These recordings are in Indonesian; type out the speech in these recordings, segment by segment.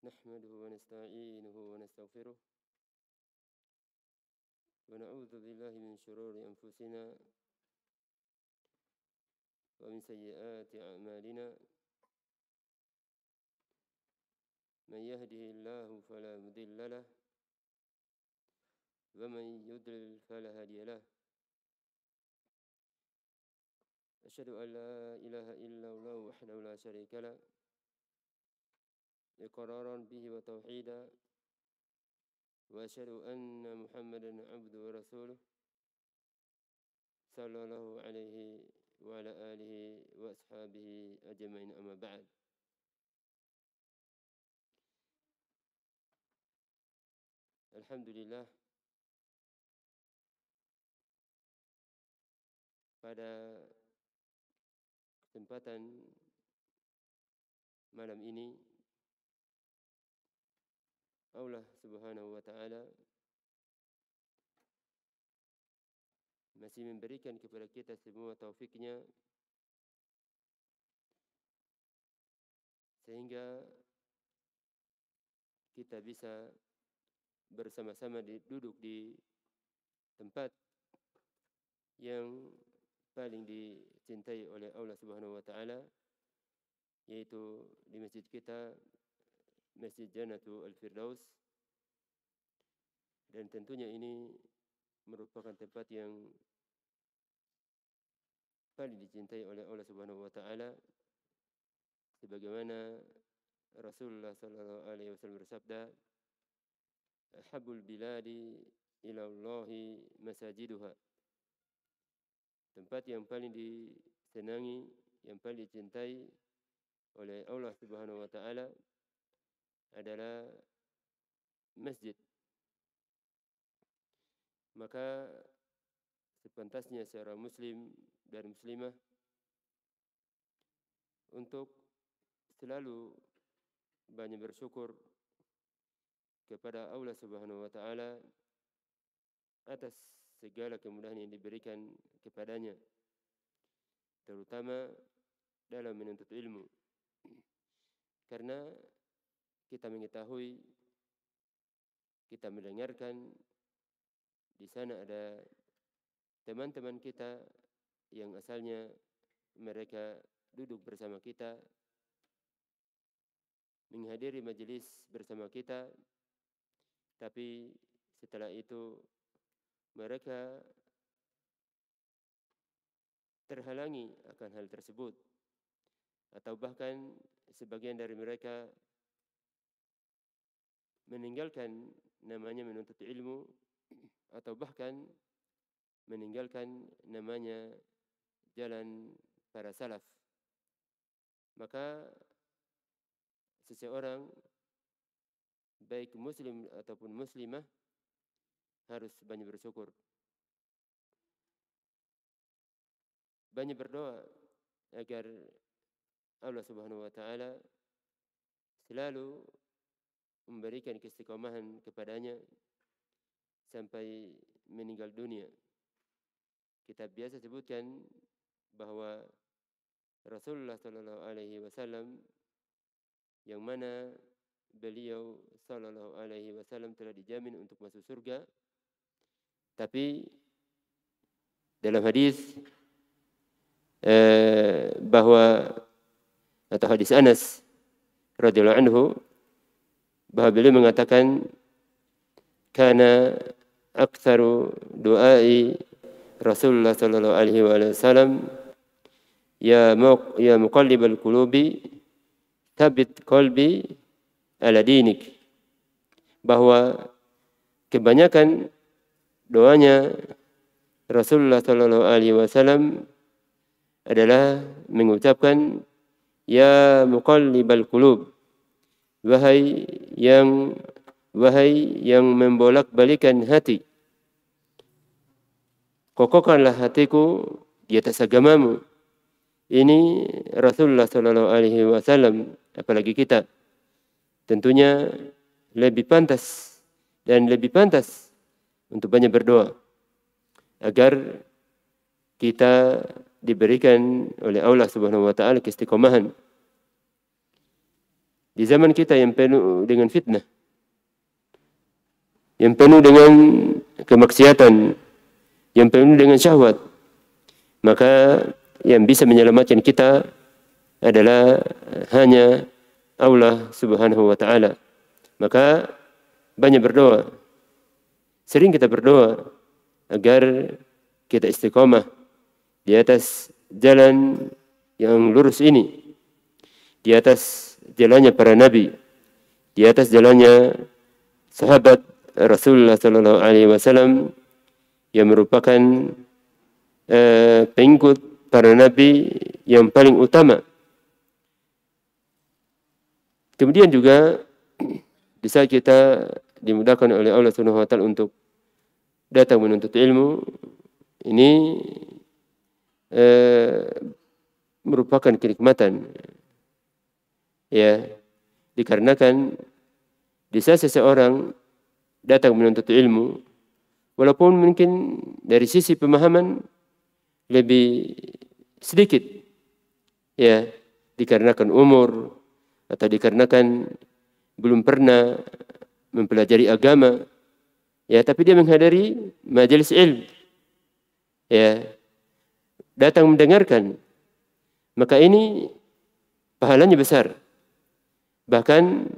نحمده ونستعينه ونستغفره ونعوذ بالله من شرور أنفسنا ومن سيئات أعمالنا من يهده الله فلا مضل له ومن يضلل فلا هادي له أشهد أن لا إله إلا الله وحده لا شريك له إقرارا به وتوحيدا وأشهد أن محمدا عبده ورسوله صلى الله عليه وعلى آله وأصحابه أجمعين أما بعد. Alhamdulillah, pada kesempatan malam ini Allah Subhanahu wa Ta'ala masih memberikan kepada kita semua taufiknya sehingga kita bisa bersama-sama duduk di tempat yang paling dicintai oleh Allah Subhanahu wa Ta'ala, yaitu di masjid kita, Masjid Jannatul Firdaus. Dan tentunya ini merupakan tempat yang paling dicintai oleh Allah Subhanahu wa Ta'ala, sebagaimana Rasulullah sallallahu alaihi wasallam bersabda, "Ahabbul biladi ila Allahi masajiduha." Tempat yang paling disenangi, yang paling dicintai oleh Allah Subhanahu wa Ta'ala adalah masjid. Maka sepantasnya seorang muslim dan muslimah untuk selalu banyak bersyukur kepada Allah Subhanahu wa Ta'ala atas segala kemudahan yang diberikan kepadanya, terutama dalam menuntut ilmu. Karena kita mengetahui, kita mendengarkan di sana ada teman-teman kita yang asalnya mereka duduk bersama kita, menghadiri majelis bersama kita, tapi setelah itu mereka terhalangi akan hal tersebut, atau bahkan sebagian dari mereka meninggalkan namanya menuntut ilmu, atau bahkan meninggalkan namanya jalan para salaf. Maka seseorang baik muslim ataupun muslimah harus banyak bersyukur, banyak berdoa agar Allah Subhanahu wa Ta'ala selalu memberikan keistiqomahan kepadanya sampai meninggal dunia. Kita biasa sebutkan bahwa Rasulullah sallallahu alaihi wasallam, yang mana beliau sallallahu alaihi wasallam telah dijamin untuk masuk surga, tapi dalam hadis bahwa atau hadis Anas radhiyallahu anhu, bahwa beliau mengatakan, kana aktsaru du'ai Rasulullah sallallahu alaihi wasallam ya muqallibal qulubi tsabbit qalbi ala dinik. Bahwa kebanyakan doanya Rasulullah sallallahu alaihi wasallam adalah mengucapkan ya muqallibal qulub, wahai yang membolak-balikan hati, kokohkanlah hatiku di atas agamamu. Ini Rasulullah sallallahu alaihi wasallam. Apalagi kita tentunya lebih pantas untuk banyak berdoa agar kita diberikan oleh Allah Subhanahu wa Ta'ala keistiqomahan. di zaman kita yang penuh dengan fitnah, yang penuh dengan kemaksiatan, yang penuh dengan syahwat, maka yang bisa menyelamatkan kita adalah hanya Allah Subhanahu wa taala. Maka banyak berdoa. Sering kita berdoa agar kita istiqamah di atas jalan yang lurus ini, di atas jalannya para nabi, di atas jalannya sahabat Rasulullah sallallahu alaihi wasallam yang merupakan pengikut para nabi yang paling utama. Kemudian juga di saat kita dimudahkan oleh Allah Subhanahu wa taala untuk datang menuntut ilmu, ini merupakan kenikmatan. Ya, dikarenakan di saat seseorang datang menuntut ilmu, walaupun mungkin dari sisi pemahaman lebih sedikit, ya, dikarenakan umur atau dikarenakan belum pernah mempelajari agama, ya, tapi dia menghadiri majelis ilmu, ya, datang mendengarkan, maka ini pahalanya besar. Bahkan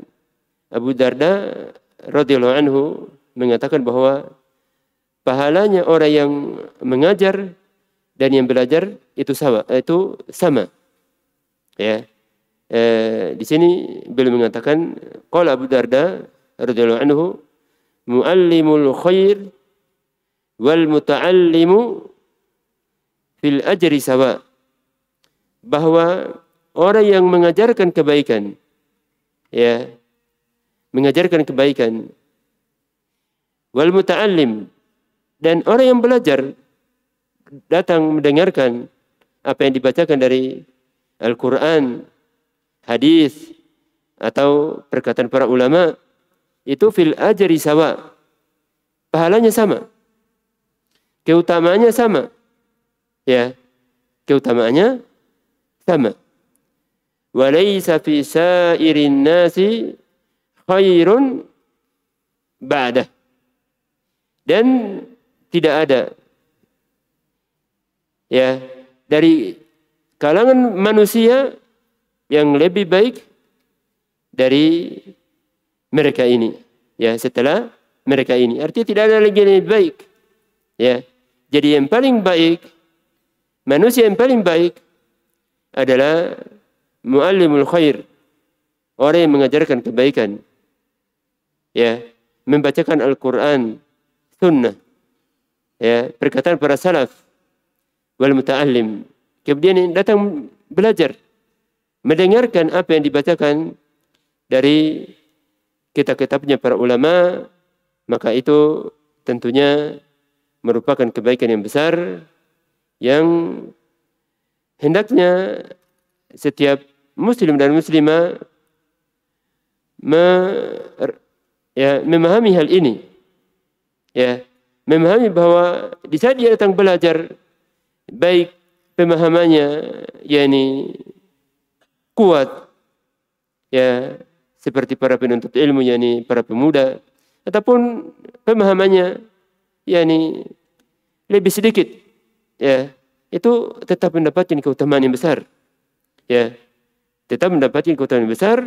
Abu Darda radhiyallahu anhu mengatakan bahwa pahalanya orang yang mengajar dan yang belajar itu sama. Ya. Di sini beliau mengatakan, qala Abu Darda radhiyallahu anhu, muallimul khair wal muta'allimu fil ajri sawa. Bahwa orang yang mengajarkan kebaikan, ya, mengajarkan kebaikan, wal muta'allim, dan orang yang belajar datang mendengarkan apa yang dibacakan dari Al-Quran, hadis, atau perkataan para ulama, itu fil ajri sawa, pahalanya sama, keutamaannya sama, ya, keutamaannya sama. Walaysa fi sa'irin nasi khairun ba'dah, dan tidak ada, ya, dari kalangan manusia yang lebih baik dari mereka ini, ya, setelah mereka ini. Artinya tidak ada lagi yang lebih baik, ya. Jadi yang paling baik, manusia yang paling baik adalah muallimul khair, orang yang mengajarkan kebaikan, ya, membacakan Al-Quran, sunnah, ya, perkataan para salaf, wal muta'allim, kemudian datang belajar, mendengarkan apa yang dibacakan dari kitab-kitabnya para ulama, maka itu tentunya merupakan kebaikan yang besar yang hendaknya setiap muslim dan muslimah memahami hal ini, ya, memahami bahwa di saat dia datang belajar, baik pemahamannya yakni kuat, ya, seperti para penuntut ilmu, yakni para pemuda, ataupun pemahamannya yakni lebih sedikit, ya, itu tetap mendapatkan keutamaan yang besar, ya, tetap mendapatkan keutamaan yang besar,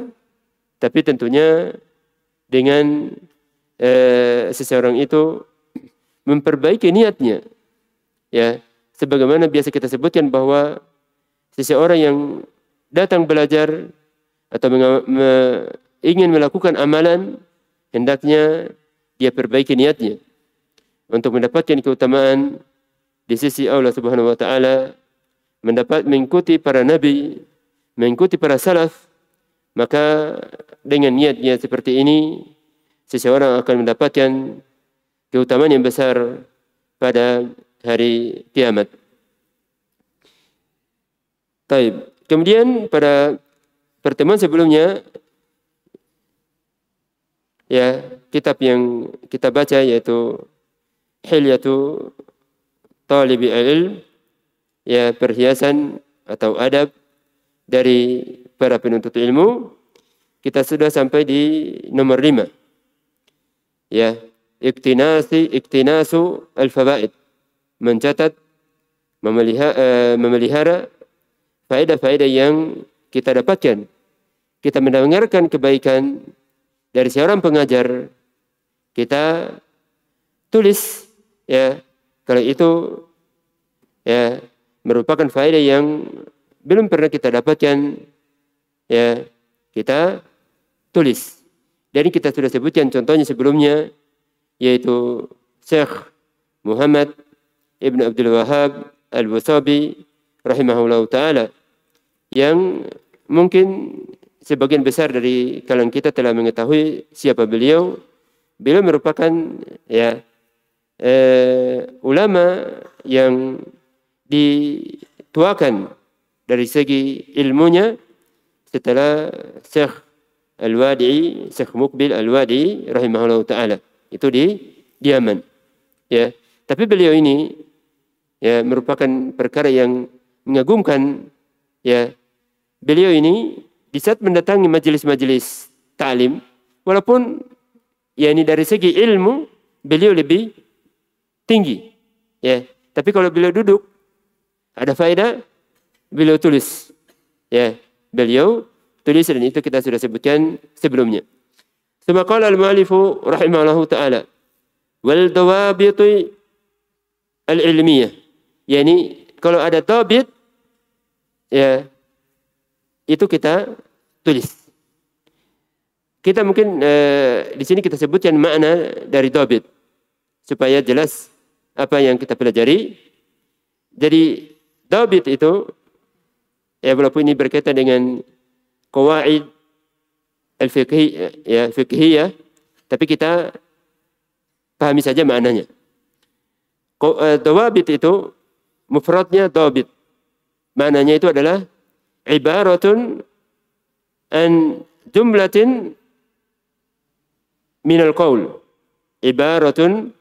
tapi tentunya dengan seseorang itu memperbaiki niatnya, ya, sebagaimana biasa kita sebutkan bahwa seseorang yang datang belajar atau ingin melakukan amalan, hendaknya dia perbaiki niatnya untuk mendapatkan keutamaan di sisi Allah Subhanahu wa taala, mengikuti para nabi, mengikuti para salaf. Maka dengan niatnya seperti ini, seseorang akan mendapatkan keutamaan yang besar pada hari kiamat. Taib. Kemudian pada pertemuan sebelumnya, ya, kitab yang kita baca yaitu Hilyatu Talibil Ilm, ya, perhiasan atau adab dari para penuntut ilmu. kita sudah sampai di nomor 5. Ya, iktinasu al-fawaid. Mencatat, memelihara faedah-faedah yang kita dapatkan. Kita mendengarkan kebaikan dari seorang pengajar, kita tulis, ya, kalau itu ya merupakan faedah yang belum pernah kita dapatkan, ya, kita tulis. Dan kita sudah sebutkan contohnya sebelumnya, yaitu Syekh Muhammad Ibn Abdul Wahhab Al-Wasabi rahimahullah ta'ala, yang mungkin sebagian besar dari kalangan kita telah mengetahui siapa beliau. Beliau merupakan ya ulama yang dituakan dari segi ilmunya setelah Syekh Al-Wadi'i, Syekh Muqbil Al-Wadi'i rahimahullah ta'ala. Itu di Yaman. Ya. Tapi beliau ini ya merupakan perkara yang mengagumkan. Ya. Beliau ini di saat mendatangi majelis-majelis ta'lim, walaupun ya ini dari segi ilmu beliau lebih tinggi. Ya. Tapi kalau beliau duduk ada faedah, beliau tulis. Ya, beliau tulis, dan itu kita sudah sebutkan sebelumnya. Tsumma qala al-mu'allifu rahimahullahu ta'ala wal dawabit al-ilmiyah. Yani kalau ada dhabit, ya itu kita tulis. Kita mungkin di sini kita sebutkan makna dari dhabit supaya jelas apa yang kita pelajari. Jadi dhabit itu ya walaupun ini berkaitan dengan qawaid al-fiqhiyah, tapi kita pahami saja maknanya. Dawabit itu mufradnya dhabit. Maknanya itu adalah ibaratun an jumlatin minal qaul. Ibaratun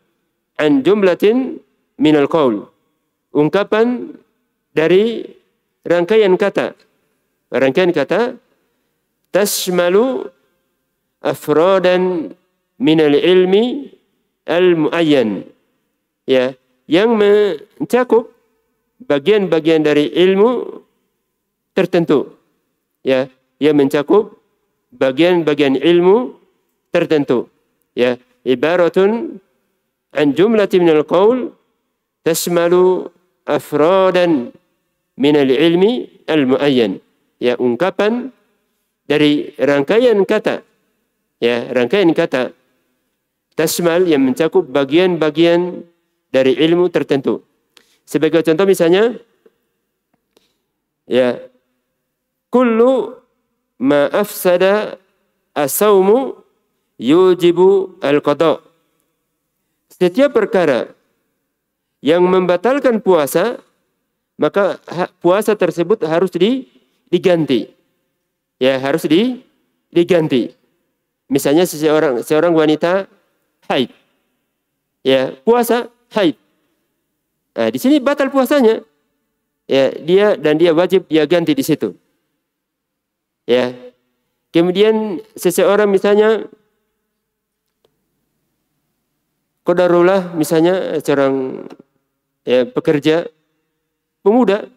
an jumlatin minal qaul. Ungkapan dari rangkaian kata. Rangkaian kata tashmalu afradan minal ilmi al-muayyan. Ya, yang mencakup bagian-bagian dari ilmu tertentu. Ya, yang mencakup bagian-bagian ilmu tertentu. Ya, ibaratun an jumlatin minal qaul tashmalu afradan minal ilmi al-muayyan. Ya, ungkapan dari rangkaian kata. Ya, rangkaian kata tasmal yang mencakup bagian-bagian dari ilmu tertentu. Sebagai contoh misalnya, ya, kullu ma afsada as-sawmu yujibu al-qada. Setiap perkara yang membatalkan puasa, maka puasa tersebut harus diganti. Ya, harus diganti. Misalnya seorang wanita haid. Ya, puasa haid. Nah, di sini batal puasanya. Ya, dia wajib dia ganti di situ. Ya. Kemudian seseorang misalnya qadarullah, misalnya seorang ya, pekerja pemuda,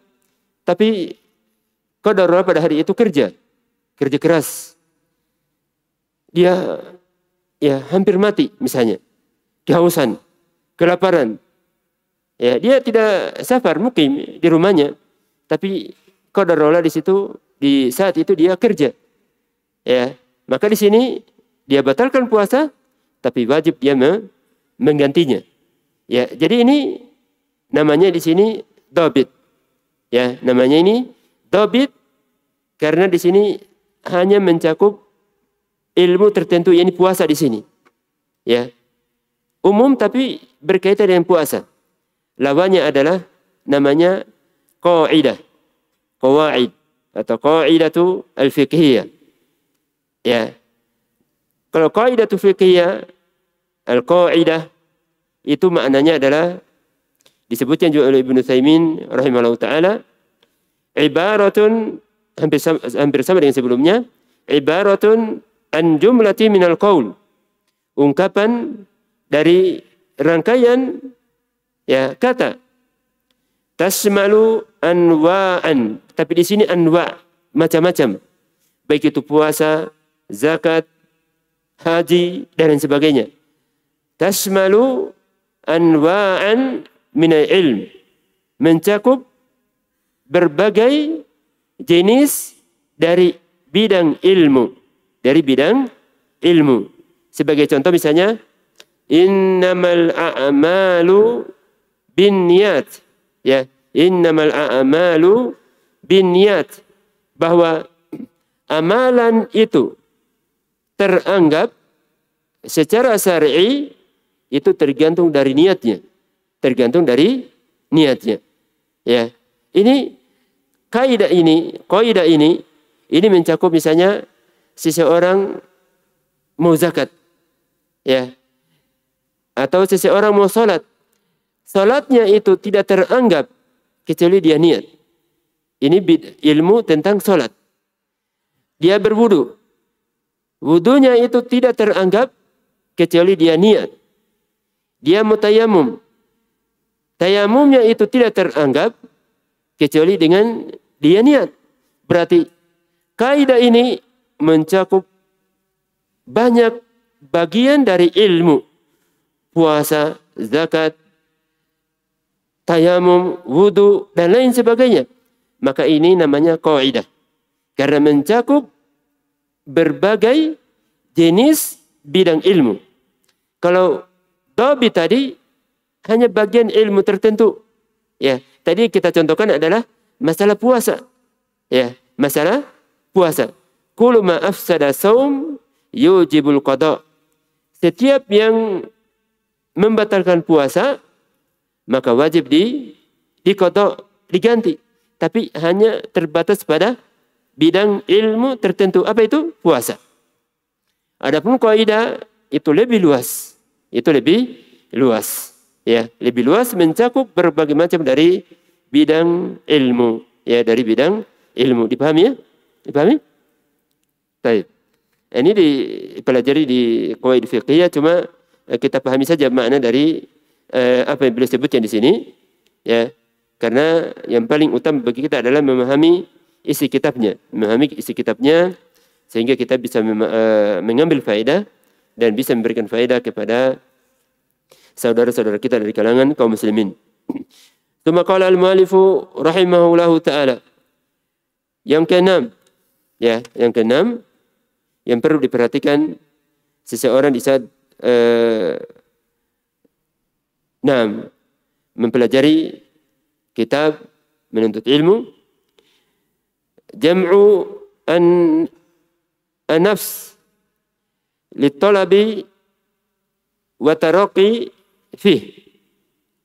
tapi qadarullah pada hari itu kerja keras. Dia ya hampir mati misalnya, kehausan, kelaparan. Ya, dia tidak safar, mukim di rumahnya, tapi qadarullah di situ di saat itu dia kerja. Ya, maka di sini dia batalkan puasa, tapi wajib dia menggantinya. Ya, jadi ini namanya di sini dhabit. Ya, namanya ini dhabit karena di sini hanya mencakup ilmu tertentu, yakni puasa di sini. Ya. Umum tapi berkaitan dengan puasa. Lawannya adalah namanya qaidah. Qawaid atau qaidatu al-fiqhiyah. Ya. Kalau qaidatu fiqhiyah, al-qaidah itu maknanya adalah disebutkan juga oleh Ibnu Utsaimin rahimahullah taala, ibaratun hampir sama dengan sebelumnya, ibaratun an jumlati minal qaul. Ungkapan dari rangkaian ya kata. Tasmalu anwa'an. Tapi di sini anwa' macam-macam. Baik itu puasa, zakat, haji dan lain sebagainya. Tasmalu anwa'an minal ilm. Mencakup berbagai jenis dari bidang ilmu. Dari bidang ilmu. Sebagai contoh misalnya, innamal a'malu binniyat. Ya, innamal a'malu binniyat. Bahwa amalan itu teranggap secara syar'i itu tergantung dari niatnya. Tergantung dari niatnya. Ya. Ini kaidah ini mencakup misalnya seseorang mau zakat. Ya. Atau seseorang mau salat. Salatnya itu tidak teranggap kecuali dia niat. Ini ilmu tentang salat. Dia berwudu. Wudunya itu tidak teranggap kecuali dia niat. Dia mutayamum. Tayamumnya itu tidak teranggap kecuali dengan dia niat. Berarti kaidah ini mencakup banyak bagian dari ilmu. Puasa, zakat, tayamum, wudu, dan lain sebagainya. Maka ini namanya kaidah. Karena mencakup berbagai jenis bidang ilmu. Kalau dhabi tadi hanya bagian ilmu tertentu. Ya, tadi kita contohkan adalah masalah puasa. Ya, masalah puasa. Kullu ma afsada shaum yujibul qada. Setiap yang membatalkan puasa maka wajib diqada, diganti. Tapi hanya terbatas pada bidang ilmu tertentu. Apa itu? Puasa. Adapun kaidah itu lebih luas. Itu lebih luas. Ya, lebih luas mencakup berbagai macam dari bidang ilmu. Ya, dari bidang ilmu. Dipahami ya? Dipahami? Baik. Ini dipelajari di qawaid fiqhiyah, cuma kita pahami saja makna dari apa yang beliau sebutkan di sini. Ya. Karena yang paling utama bagi kita adalah memahami isi kitabnya, sehingga kita bisa mengambil faedah dan bisa memberikan faedah kepada saudara-saudara kita dari kalangan kaum muslimin. Tsumma qala al-mu'allifu rahimahullahu taala. Yang keenam, ya, yang keenam yang perlu diperhatikan seseorang di saat mempelajari kitab menuntut ilmu, jam'u an-nafs litalabi wa taraqi fih.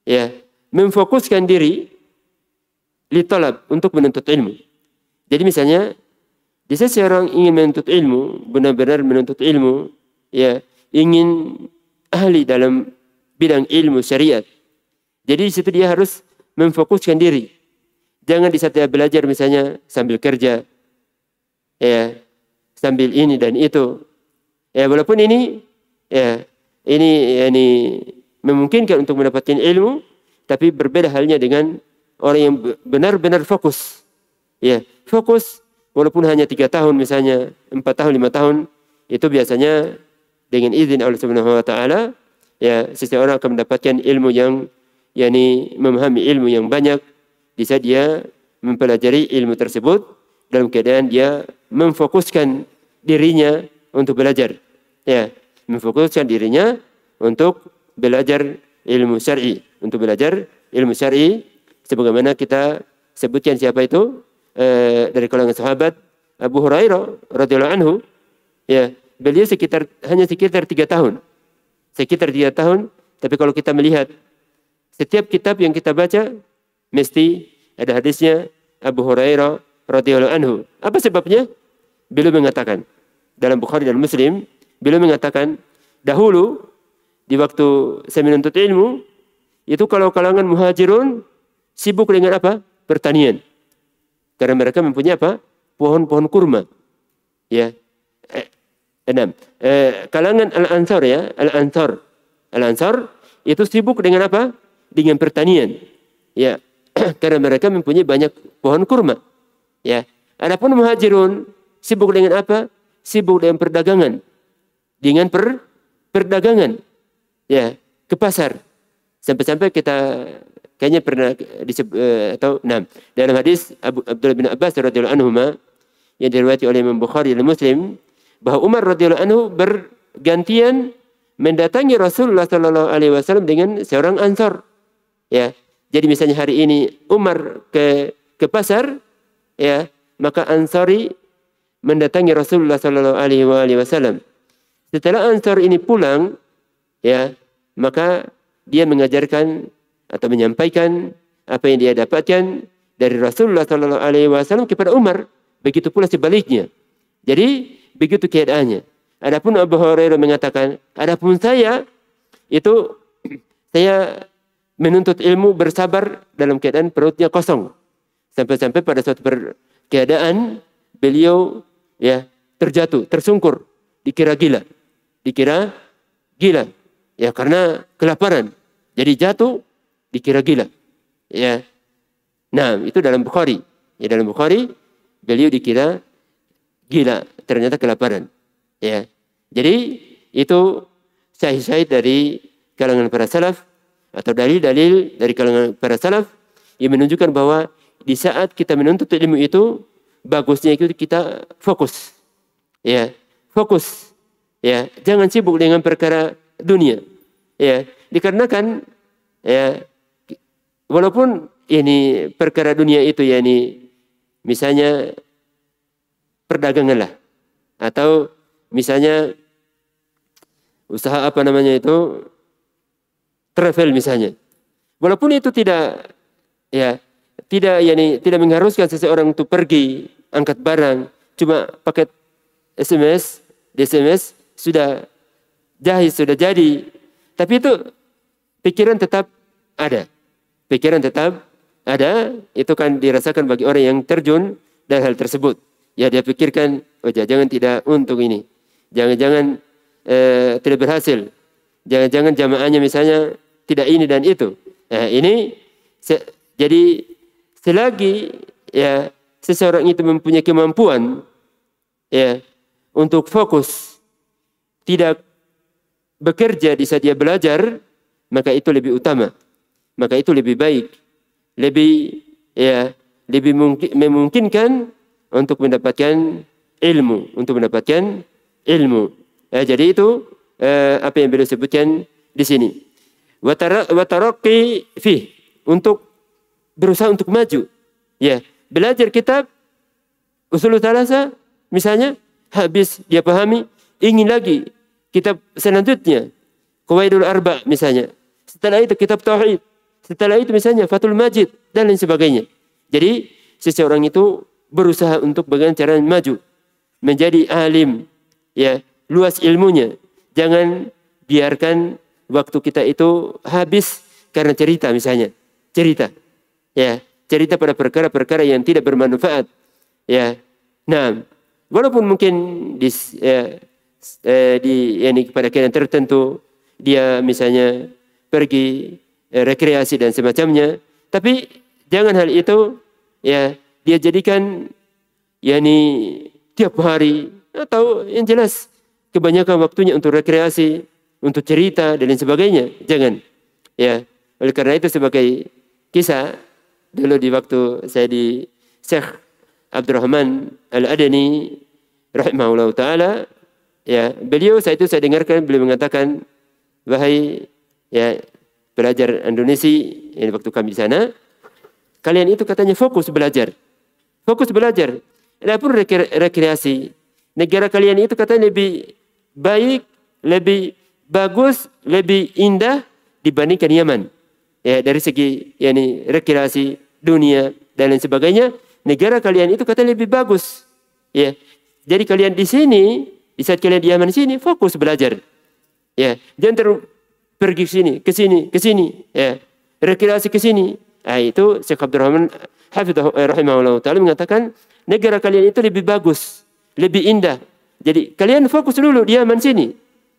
Ya, memfokuskan diri litalab, untuk menuntut ilmu. Jadi misalnya di saat seorang ingin menuntut ilmu, benar-benar menuntut ilmu, ya, ingin ahli dalam bidang ilmu syariat. Jadi di situ dia harus memfokuskan diri. Jangan di saat dia belajar misalnya sambil kerja, ya, sambil ini dan itu. Ya, walaupun ini, ya, ini memungkinkan untuk mendapatkan ilmu, tapi berbeda halnya dengan orang yang benar-benar fokus. Ya, fokus walaupun hanya 3 tahun misalnya, 4 tahun, 5 tahun, itu biasanya dengan izin Allah Subhanahu wa taala, ya, seseorang akan mendapatkan ilmu yang, yakni memahami ilmu yang banyak di saat dia mempelajari ilmu tersebut dalam keadaan dia memfokuskan dirinya untuk belajar. Ya, memfokuskan dirinya untuk belajar ilmu syar'i, sebagaimana kita sebutkan siapa itu dari kalangan sahabat Abu Hurairah radhiyallahu anhu. Ya, beliau hanya sekitar 3 tahun. Tapi kalau kita melihat setiap kitab yang kita baca mesti ada hadisnya Abu Hurairah radhiyallahu anhu. Apa sebabnya? Beliau mengatakan dalam Bukhari dan Muslim, beliau mengatakan, dahulu di waktu saya menuntut ilmu, itu kalau kalangan muhajirun sibuk dengan apa? Pertanian. Karena mereka mempunyai apa? Pohon-pohon kurma. Ya, kalangan Al-Ansar ya, Al-Ansar itu sibuk dengan apa? Dengan pertanian. Ya, karena mereka mempunyai banyak pohon kurma. Ya. Adapun Muhajirun sibuk dengan apa? Sibuk dengan perdagangan. Dengan perdagangan. Ya, ke pasar. Sampai-sampai kita kayaknya pernah dalam hadis Abdullah bin Abbas radhiyallahu anhu yang diriwayati oleh Imam Bukhari dan Muslim, bahwa Umar radhiyallahu anhu bergantian mendatangi Rasulullah sallallahu alaihi wasallam dengan seorang Ansar. Ya. Jadi misalnya hari ini Umar ke pasar, ya, maka Ansari mendatangi Rasulullah sallallahu alaihi wasallam. Setelah Ansar ini pulang, ya, maka dia mengajarkan atau menyampaikan apa yang dia dapatkan dari Rasulullah sallallahu alaihi wasallam kepada Umar. Begitu pula sebaliknya. Jadi begitu keadaannya. Adapun Abu Hurairah mengatakan, adapun saya itu saya menuntut ilmu bersabar dalam keadaan perutnya kosong. Sampai-sampai pada suatu keadaan beliau ya terjatuh, tersungkur, dikira gila. Ya karena kelaparan. Jadi jatuh dikira gila. Ya. Nah, itu dalam Bukhari. Ya dalam Bukhari beliau dikira gila, ternyata kelaparan. Ya. Jadi itu syahid-syahid dari kalangan para salaf atau dalil-dalil dari kalangan para salaf yang menunjukkan bahwa di saat kita menuntut ilmu itu bagusnya itu kita fokus. Ya, fokus. Ya, jangan sibuk dengan perkara dunia. Ya, dikarenakan ya walaupun ini perkara dunia itu ya ini misalnya perdagangan lah atau misalnya usaha apa namanya itu travel misalnya. Walaupun itu tidak mengharuskan seseorang untuk pergi angkat barang, cuma paket SMS, SMS sudah jahit, sudah jadi. Tapi itu pikiran tetap ada. Pikiran tetap ada, itu kan dirasakan bagi orang yang terjun dalam hal tersebut. Ya dia pikirkan, oh jangan tidak untung ini. Jangan-jangan tidak berhasil. Jangan-jangan jamaahnya misalnya tidak ini dan itu. Nah, ini jadi selagi ya seseorang itu mempunyai kemampuan ya untuk fokus, tidak bekerja di saat dia belajar, maka itu lebih utama. Maka itu lebih baik. Lebih memungkinkan untuk mendapatkan ilmu, Ya, jadi itu apa yang beliau sebutkan di sini. Wa taraqi fi, untuk berusaha untuk maju. Ya, belajar kitab Ushul Thalatsa misalnya habis dia pahami, ingin lagi kitab selanjutnya Qawaidul Arba misalnya. Setelah itu kitab tauhid. Setelah itu misalnya Fathul Majid dan lain sebagainya. Jadi seseorang itu berusaha untuk bagaimana cara maju menjadi alim, ya, luas ilmunya. Jangan biarkan waktu kita itu habis karena cerita misalnya. Cerita pada perkara-perkara yang tidak bermanfaat. Ya. Nah, walaupun mungkin pada keadaan tertentu dia misalnya pergi rekreasi dan semacamnya, tapi jangan hal itu ya dia jadikan tiap hari atau yang jelas kebanyakan waktunya untuk rekreasi, untuk cerita dan lain sebagainya. Jangan. Ya, oleh karena itu sebagai kisah dulu di waktu saya di Syekh Abdurrahman Al-Adani rahimahullah taala, ya, beliau saya dengarkan beliau mengatakan, wahai ya pelajar Indonesia ini waktu kami di sana, kalian itu katanya fokus belajar. Adapun rekreasi, negara kalian itu katanya lebih baik, lebih bagus, lebih indah dibandingkan Yaman. Ya, dari segi rekreasi dunia dan lain sebagainya, negara kalian itu katanya lebih bagus. Ya. Jadi kalian di sini, di saat kalian di Yaman sini fokus belajar. Ya, jangan pergi ke sini, ya. Rekreasi ke sini. Nah, itu Syekh Abdurrahman Hafidhahullah rahimahullah taala mengatakan negara kalian itu lebih bagus, lebih indah Jadi kalian fokus dulu di Yaman sini.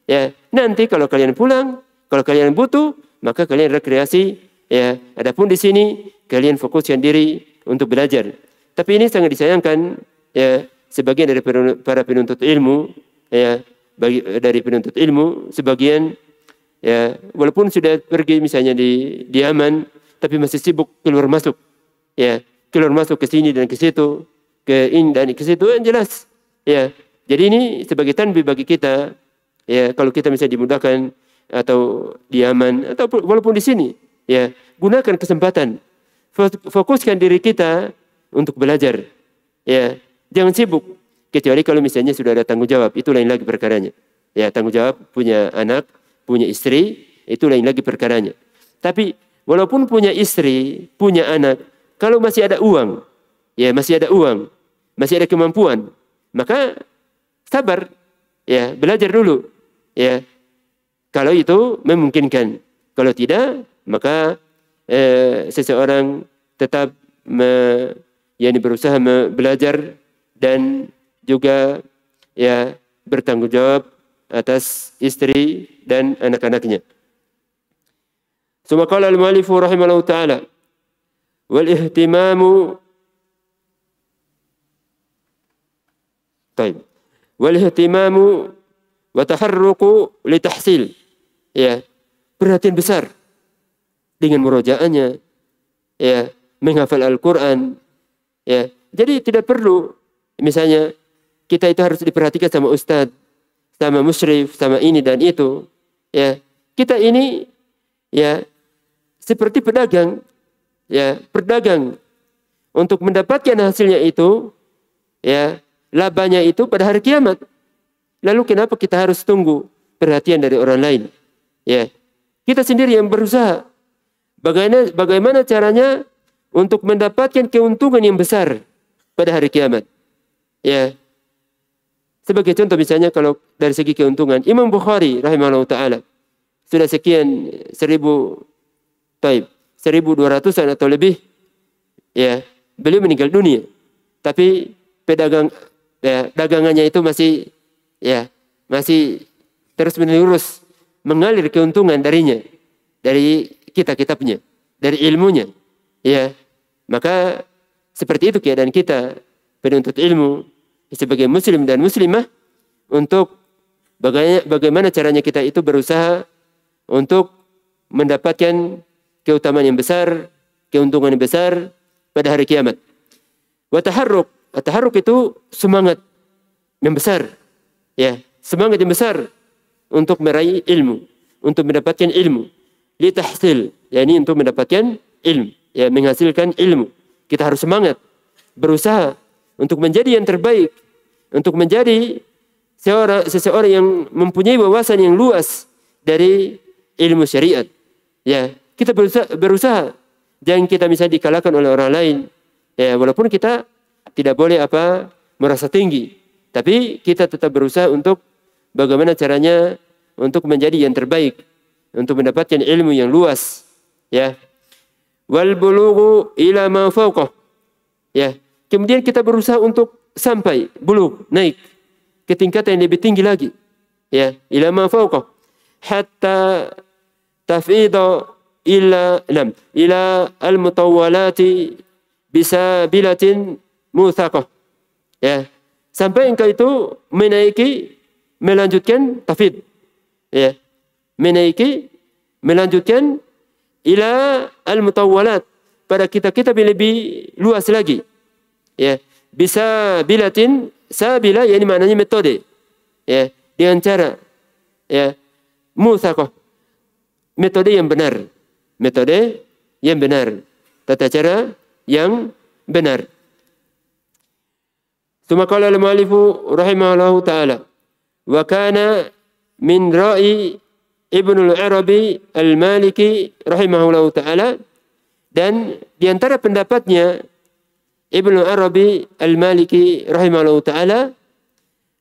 Ya, nanti kalau kalian pulang, kalau kalian butuh, maka kalian rekreasi. Ya, adapun di sini kalian fokuskan diri untuk belajar. Tapi ini sangat disayangkan, ya, sebagian dari para penuntut ilmu, ya, dari penuntut ilmu, sebagian, ya, walaupun sudah pergi misalnya di Yaman, tapi masih sibuk keluar masuk, ya, keluar masuk ke sini dan ke situ, ke ini dan ke situ, yang jelas, ya. Jadi ini sebagai tanbih bagi kita, ya, kalau kita misalnya dimudahkan atau di Yaman atau walaupun di sini, ya, gunakan kesempatan, fokuskan diri kita untuk belajar, ya, jangan sibuk, kecuali kalau misalnya sudah ada tanggung jawab, itu lain lagi perkaranya, ya, tanggung jawab punya anak, punya istri, itu lain lagi perkaranya. Tapi walaupun punya istri, punya anak, kalau masih ada uang, ya, masih ada uang, masih ada kemampuan, maka sabar, ya, belajar dulu, ya, kalau itu memungkinkan. Kalau tidak, maka seseorang tetap berusaha belajar dan juga, ya, bertanggung jawab atas istri dan anak-anaknya. Summa qala al-mu'allif rahimahullahu ta'ala wal ihtimamu wal ihtimamu wa taharruku li tahsil, ya, perhatian besar dengan murojaahnya, ya, menghafal Al-Quran, ya. Jadi tidak perlu misalnya kita itu harus diperhatikan sama ustadz, sama musyrif, sama ini dan itu, ya. Kita ini, ya, seperti pedagang, ya, berdagang untuk mendapatkan hasilnya itu, ya, labanya itu pada hari kiamat. Lalu kenapa kita harus tunggu perhatian dari orang lain? Ya, kita sendiri yang berusaha. Bagaimana caranya untuk mendapatkan keuntungan yang besar pada hari kiamat? Ya, sebagai contoh misalnya kalau dari segi keuntungan, Imam Bukhari rahimahullah ta'ala sudah sekian 1200-an atau lebih, ya, beliau meninggal dunia. Tapi dagangannya itu masih, ya, masih terus menerus mengalir keuntungan darinya, dari kitabnya, dari ilmunya, ya. Maka seperti itu keadaan kita penuntut ilmu sebagai muslim dan muslimah, untuk bagaimana caranya kita itu berusaha untuk mendapatkan keutamaan yang besar, keuntungan yang besar pada hari kiamat. Wa taharruk itu semangat yang besar, ya, semangat yang besar untuk meraih ilmu, untuk mendapatkan ilmu, li tahsil, yakni untuk mendapatkan ilmu, ya, menghasilkan ilmu. Kita harus semangat berusaha untuk menjadi yang terbaik, untuk menjadi seseorang yang mempunyai wawasan yang luas dari ilmu syariat, ya. Kita berusaha, jangan kita misalnya dikalahkan oleh orang lain, ya, walaupun kita tidak boleh merasa tinggi, tapi kita tetap berusaha untuk bagaimana caranya untuk menjadi yang terbaik, untuk mendapatkan ilmu yang luas, ya. Wal bulughu ila ma fawqah, ya. Kemudian kita berusaha untuk sampai naik ke tingkatan yang lebih tinggi lagi, ya, ila ma fawqah hatta tafida ila al-mutawwalati bisabilatin muthaqah, ya, sampai engkau itu melanjutkan tafid, ya, melanjutkan ila al-mutawwalat, pada kitab-kitab yang lebih luas lagi, ya, bisabilatin, sabila yakni maknanya metode, ya, dengan cara, ya, muthaqah, metode yang benar, tata cara yang benar. Tsumma qala al-mu'allifu rahimahullahu ta'ala wa kana min ra'i Ibnu al-Arabi al-Maliki rahimahullahu ta'ala, dan di antara pendapatnya Ibnu Arabi al-Maliki rahimahullahu ta'ala,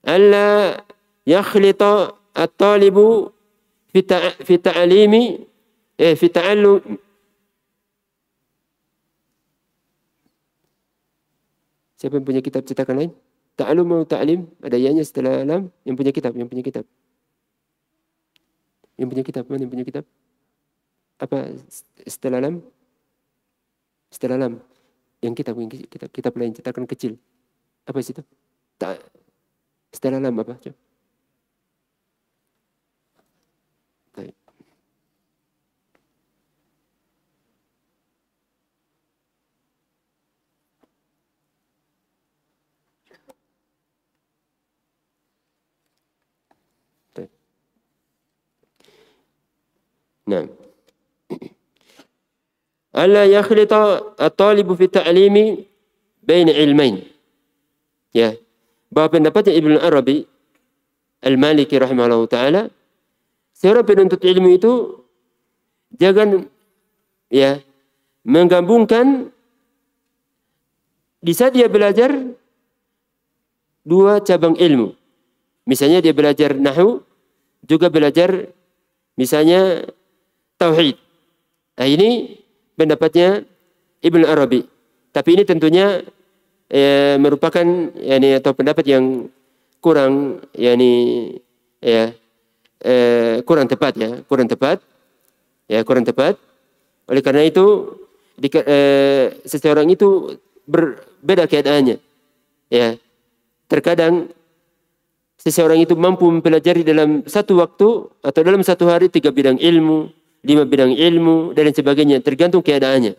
alla yakhlita at-talibu fi ta'allum. Siapa yang punya kitab cetakan lain? Ta'alum atau ta'lim, ada yanya setelah lam, yang punya kitab. Yang punya kitab, mana yang punya kitab? Apa setelah lam? Setelah lam. Yang kitab lain, cetakan kecil. Apa situ? Setelah lam apa? Coba. Baik. Nah. Alla yakhlita at-talibu fi ta'limi baina ilmain. Ya. Bahwa pendapatnya Ibnu Arabi Al-Maliki rahimahullah ta'ala, seorang penuntut ilmu itu jangan ya menggabungkan di saat dia belajar dua cabang ilmu. Misalnya dia belajar nahwu, juga belajar misalnya tauhid. Nah, ini pendapatnya Ibnu Arabi. Tapi ini tentunya merupakan atau pendapat yang kurang kurang tepat. Oleh karena itu seseorang itu berbeda keadaannya. Ya. Terkadang seseorang itu mampu mempelajari dalam satu waktu atau dalam satu hari 3 bidang ilmu, 5 bidang ilmu, dan sebagainya, tergantung keadaannya.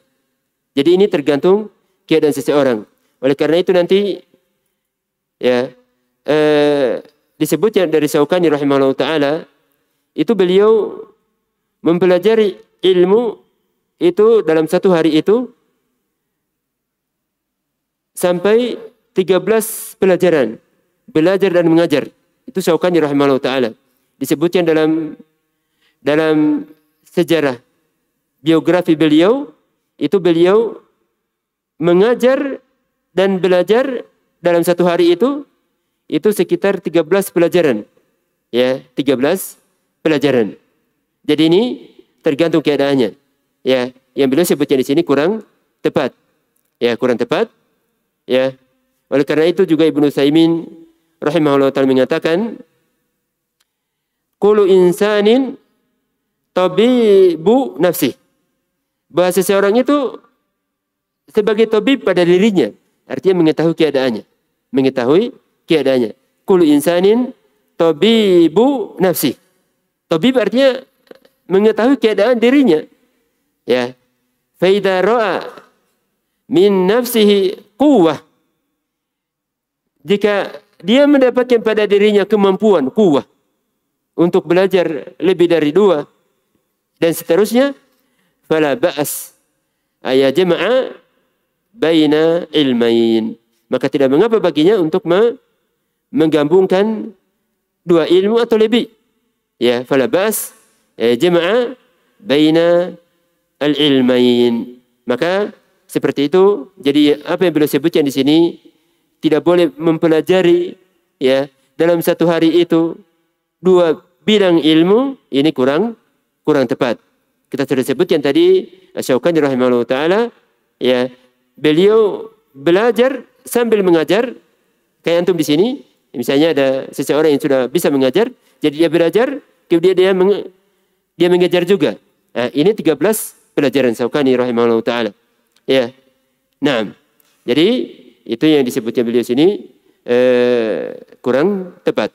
Jadi ini tergantung keadaan seseorang. Oleh karena itu nanti ya disebutnya dari Syaukani rahimahullah ta'ala, itu beliau mempelajari ilmu itu dalam satu hari itu sampai 13 pelajaran, belajar dan mengajar. Itu Syaukani rahimahullah ta'ala. Disebutnya dalam sejarah biografi beliau, itu beliau mengajar dan belajar dalam satu hari itu sekitar 13 pelajaran. Ya, 13 pelajaran. Jadi ini tergantung keadaannya. Ya, yang beliau sebutnya di sini kurang tepat. Ya, kurang tepat. Ya. Oleh karena itu juga Ibnu Utsaimin rahimahullah ta'ala mengatakan, kullu insanin tabibu nafsi. Bahwa seseorang itu sebagai tabib pada dirinya. Artinya mengetahui keadaannya. Kullu insanin tabibu nafsi. Tabib artinya mengetahui keadaan dirinya. Ya. Fa idza ra'a min nafsihi quwwah. Jika dia mendapatkan pada dirinya kemampuan quwwah untuk belajar lebih dari 2 dan seterusnya, fala ba'as ayajma'a baina ilmain. Maka tidak mengapa baginya untuk menggabungkan 2 ilmu atau lebih. Ya, fala ba'as jama'a baina al-ilmain. Maka seperti itu. Jadi apa yang beliau sebutkan di sini, tidak boleh mempelajari ya dalam satu hari itu 2 bidang ilmu, ini kurang tepat. Kita sudah sebutkan tadi Syaukani rahimahullah ta'ala, ya, beliau belajar sambil mengajar. Kayak antum di sini, misalnya ada seseorang yang sudah bisa mengajar, jadi dia belajar, kemudian dia mengajar juga. Nah, ini 13 pelajaran Syaukani rahimahullah ta'ala. Ya. Nah, jadi itu yang disebutnya beliau sini kurang tepat.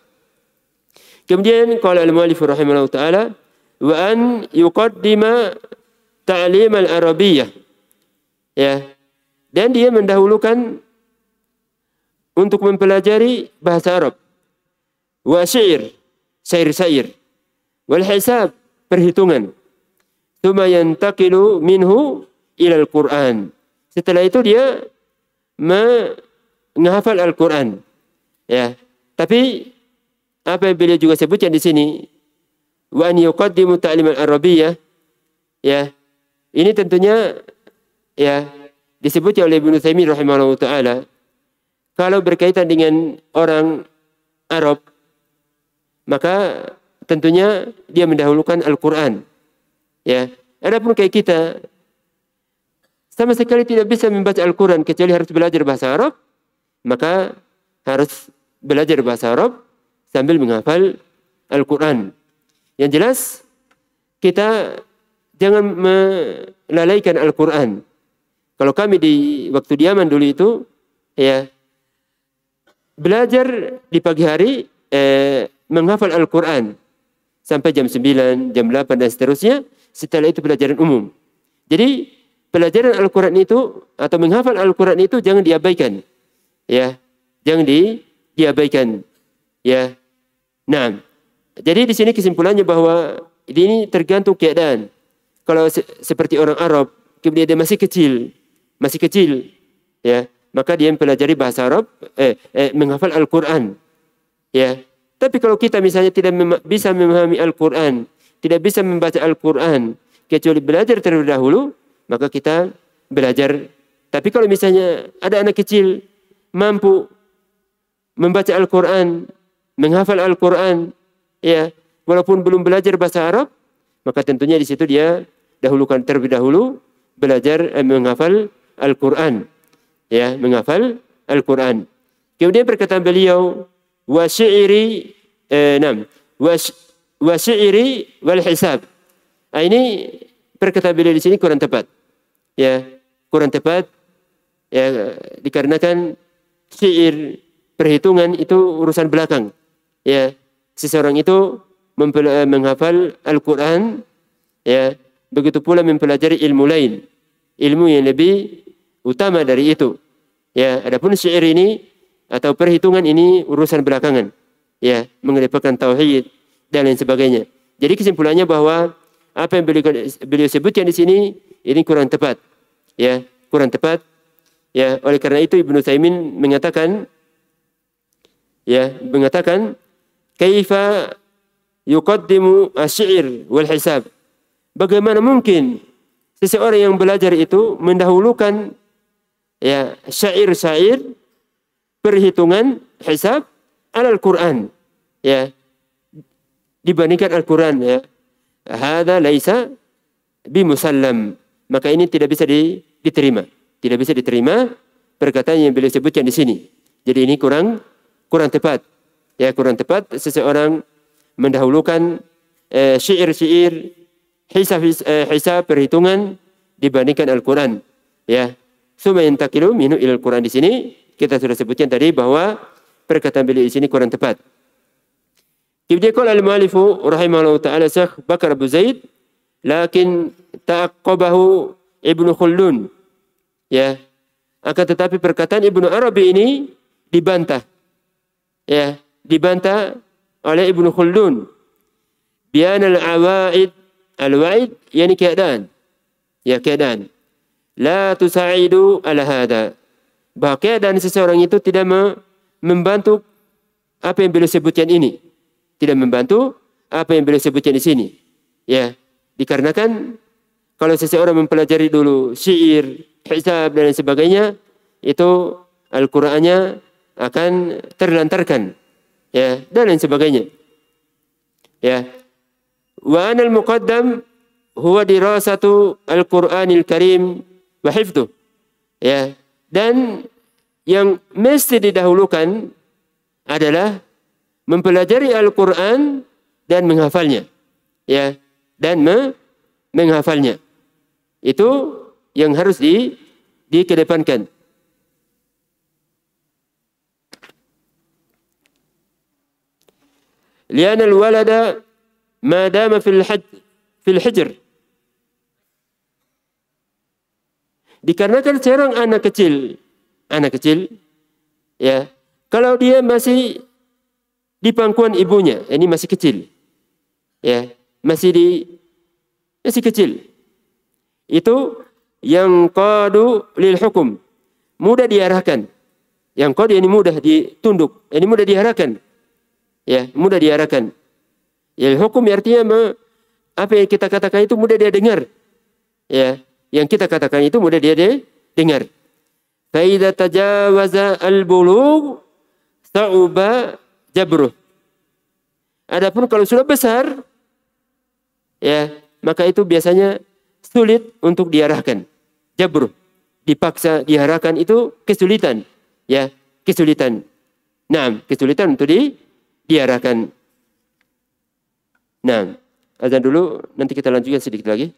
Kemudian qala al-mu'allif rahimahullah ta'ala, wa an yuqaddima ta'lim al-arabiyyah. Ya. Dan dia mendahulukan untuk mempelajari bahasa Arab. Wa syair, wal hisab, perhitungan. Tsumma yantaqilu minhu ila al-Qur'an. Setelah itu dia menghafal Al-Qur'an. Ya. Tapi apa yang beliau juga sebutkan di sini, wa an yuqaddimu ta'lim al-arabiyyah. Ya. Ini tentunya ya disebut oleh Ibnu Utsaimin rahimahullah ta'ala, kalau berkaitan dengan orang Arab, maka tentunya dia mendahulukan Al-Quran. Ya. Adapun kayak kita sama sekali tidak bisa membaca Al-Quran kecuali harus belajar bahasa Arab, maka harus belajar bahasa Arab sambil menghafal Al-Quran. Yang jelas kita jangan melalaikan Al-Quran. Kalau kami di waktu di Yaman dulu itu, ya, belajar di pagi hari menghafal Al-Quran sampai jam 9, jam 8 dan seterusnya. Setelah itu pelajaran umum. Jadi pelajaran Al-Quran itu atau menghafal Al-Quran itu jangan diabaikan. Ya, jangan diabaikan. Ya. Nah, jadi di sini kesimpulannya bahwa ini tergantung keadaan. Kalau seperti orang Arab, kemudian dia masih kecil, ya, maka dia mempelajari bahasa Arab, menghafal Al-Quran, ya. Tapi kalau kita misalnya tidak bisa memahami Al-Quran, tidak bisa membaca Al-Quran, kecuali belajar terlebih dahulu, maka kita belajar. Tapi kalau misalnya ada anak kecil mampu membaca Al-Quran, menghafal Al-Quran, ya, walaupun belum belajar bahasa Arab, maka tentunya di situ dia dahulukan terlebih dahulu belajar menghafal Al-Quran, ya, menghafal Al-Quran. Kemudian perkataan beliau wa syi'ri wa syi'ri wal hisab. Ini perkataan beliau di sini kurang tepat. Ya, kurang tepat, ya, dikarenakan syair perhitungan itu urusan belakang. Ya, seseorang itu menghafal Al-Quran, ya, begitu pula mempelajari ilmu lain, ilmu yang lebih utama dari itu. Ya, adapun syair ini atau perhitungan ini urusan belakangan, ya, mengedepankan tauhid dan lain sebagainya. Jadi kesimpulannya bahwa apa yang beliau sebutkan di sini ini kurang tepat, ya, kurang tepat. Ya, oleh karena itu Ibnu Utsaimin mengatakan, kaifa yuqaddimu asy-syi'r wal hisab. Bagaimana mungkin seseorang yang belajar itu mendahulukan, ya, syair-syair, perhitungan, hisab, Al-Quran, ya, dibandingkan Al-Quran, ya. Hadza laisa bimusallam. Maka ini tidak bisa diterima. Tidak bisa diterima perkataan yang beliau sebutkan di sini. Jadi ini kurang tepat. Ya, kurang tepat seseorang mendahulukan syair-syair, hisab perhitungan dibandingkan Al-Quran, ya. Summa yantaqilu minhu ilal Quran. Di sini kita sudah sebutkan tadi bahwa perkataan beliau di sini kurang tepat. Kemudian qala al-mu'allifu rahimahullahu ta'ala Syekh Bakar Abu Zaid, lakin ta'aqqabahu Ibnu Khaldun, ya. Akan tetapi perkataan Ibnu Arabi ini dibantah, ya, dibantah oleh Ibnu Khaldun. Bian al-awaid, al-wa'id yani keadaan, ya, keadaan. La tusa'idu ala hada. Bahwa keadaan seseorang itu tidak membantu apa yang beliau sebutkan ini. Tidak membantu apa yang beliau sebutkan di sini. Ya, dikarenakan kalau seseorang mempelajari dulu syair, hisab dan lain sebagainya, itu Al-Qur'annya akan terlantarkan, ya, dan lain sebagainya. Ya. Wa anal muqaddam huwa dirasatu Al-Qur'anil Karim wa hifdhuh. Ya, dan yang mesti didahulukan adalah mempelajari Al-Quran dan menghafalnya, ya, dan menghafalnya. Itu yang harus dikedepankan. Lianal walada ma dama fil hijr. Dikarenakan seorang anak kecil, ya, kalau dia masih di pangkuan ibunya, ini masih kecil, ya, masih kecil, itu yang qadu lil hukum, mudah diarahkan. Yang qadu ini mudah ditunduk, ini mudah diarahkan, ya, mudah diarahkan. Ya, hukum artinya apa yang kita katakan itu mudah dia dengar, ya, yang kita katakan itu mudah dia dengar. Fa idza tajawaza al-bulugh sa'uba jabruh. Adapun kalau sudah besar, ya, maka itu biasanya sulit untuk diarahkan. Jabruh, dipaksa diarahkan itu kesulitan, ya, kesulitan. Nah, kesulitan untuk diarahkan. Nah, azan dulu, nanti kita lanjutkan sedikit lagi.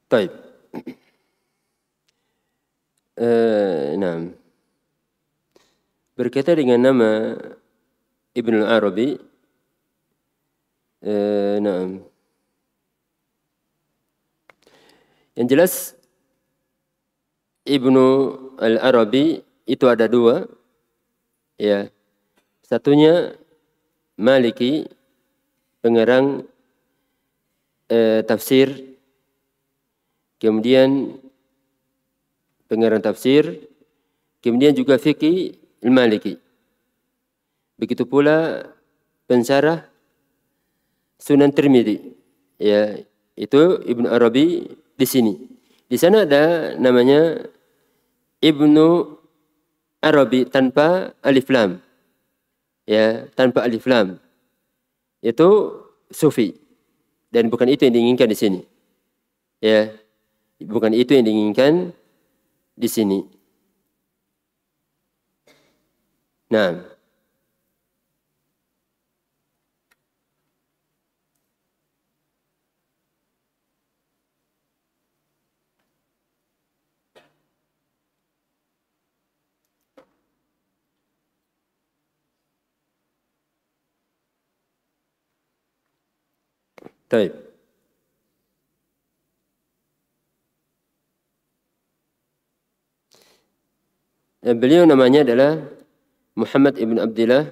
Baik. Nah, berkaitan dengan nama Ibnu Arabi, nah, yang jelas Ibnu Al-Arabi itu ada dua, ya. Satunya Maliki, pengarang tafsir, kemudian pengarang tafsir, kemudian juga fikih Al-Maliki. Begitu pula pensyarah Sunan Tirmidzi, ya, itu Ibnu Arabi di sini. Di sana ada namanya Ibnu Arabi tanpa alif lam, ya, tanpa alif lam. Itu sufi, dan bukan itu yang diinginkan di sini, ya, bukan itu yang diinginkan di sini. Nah, baik. Beliau namanya adalah Muhammad ibn Abdillah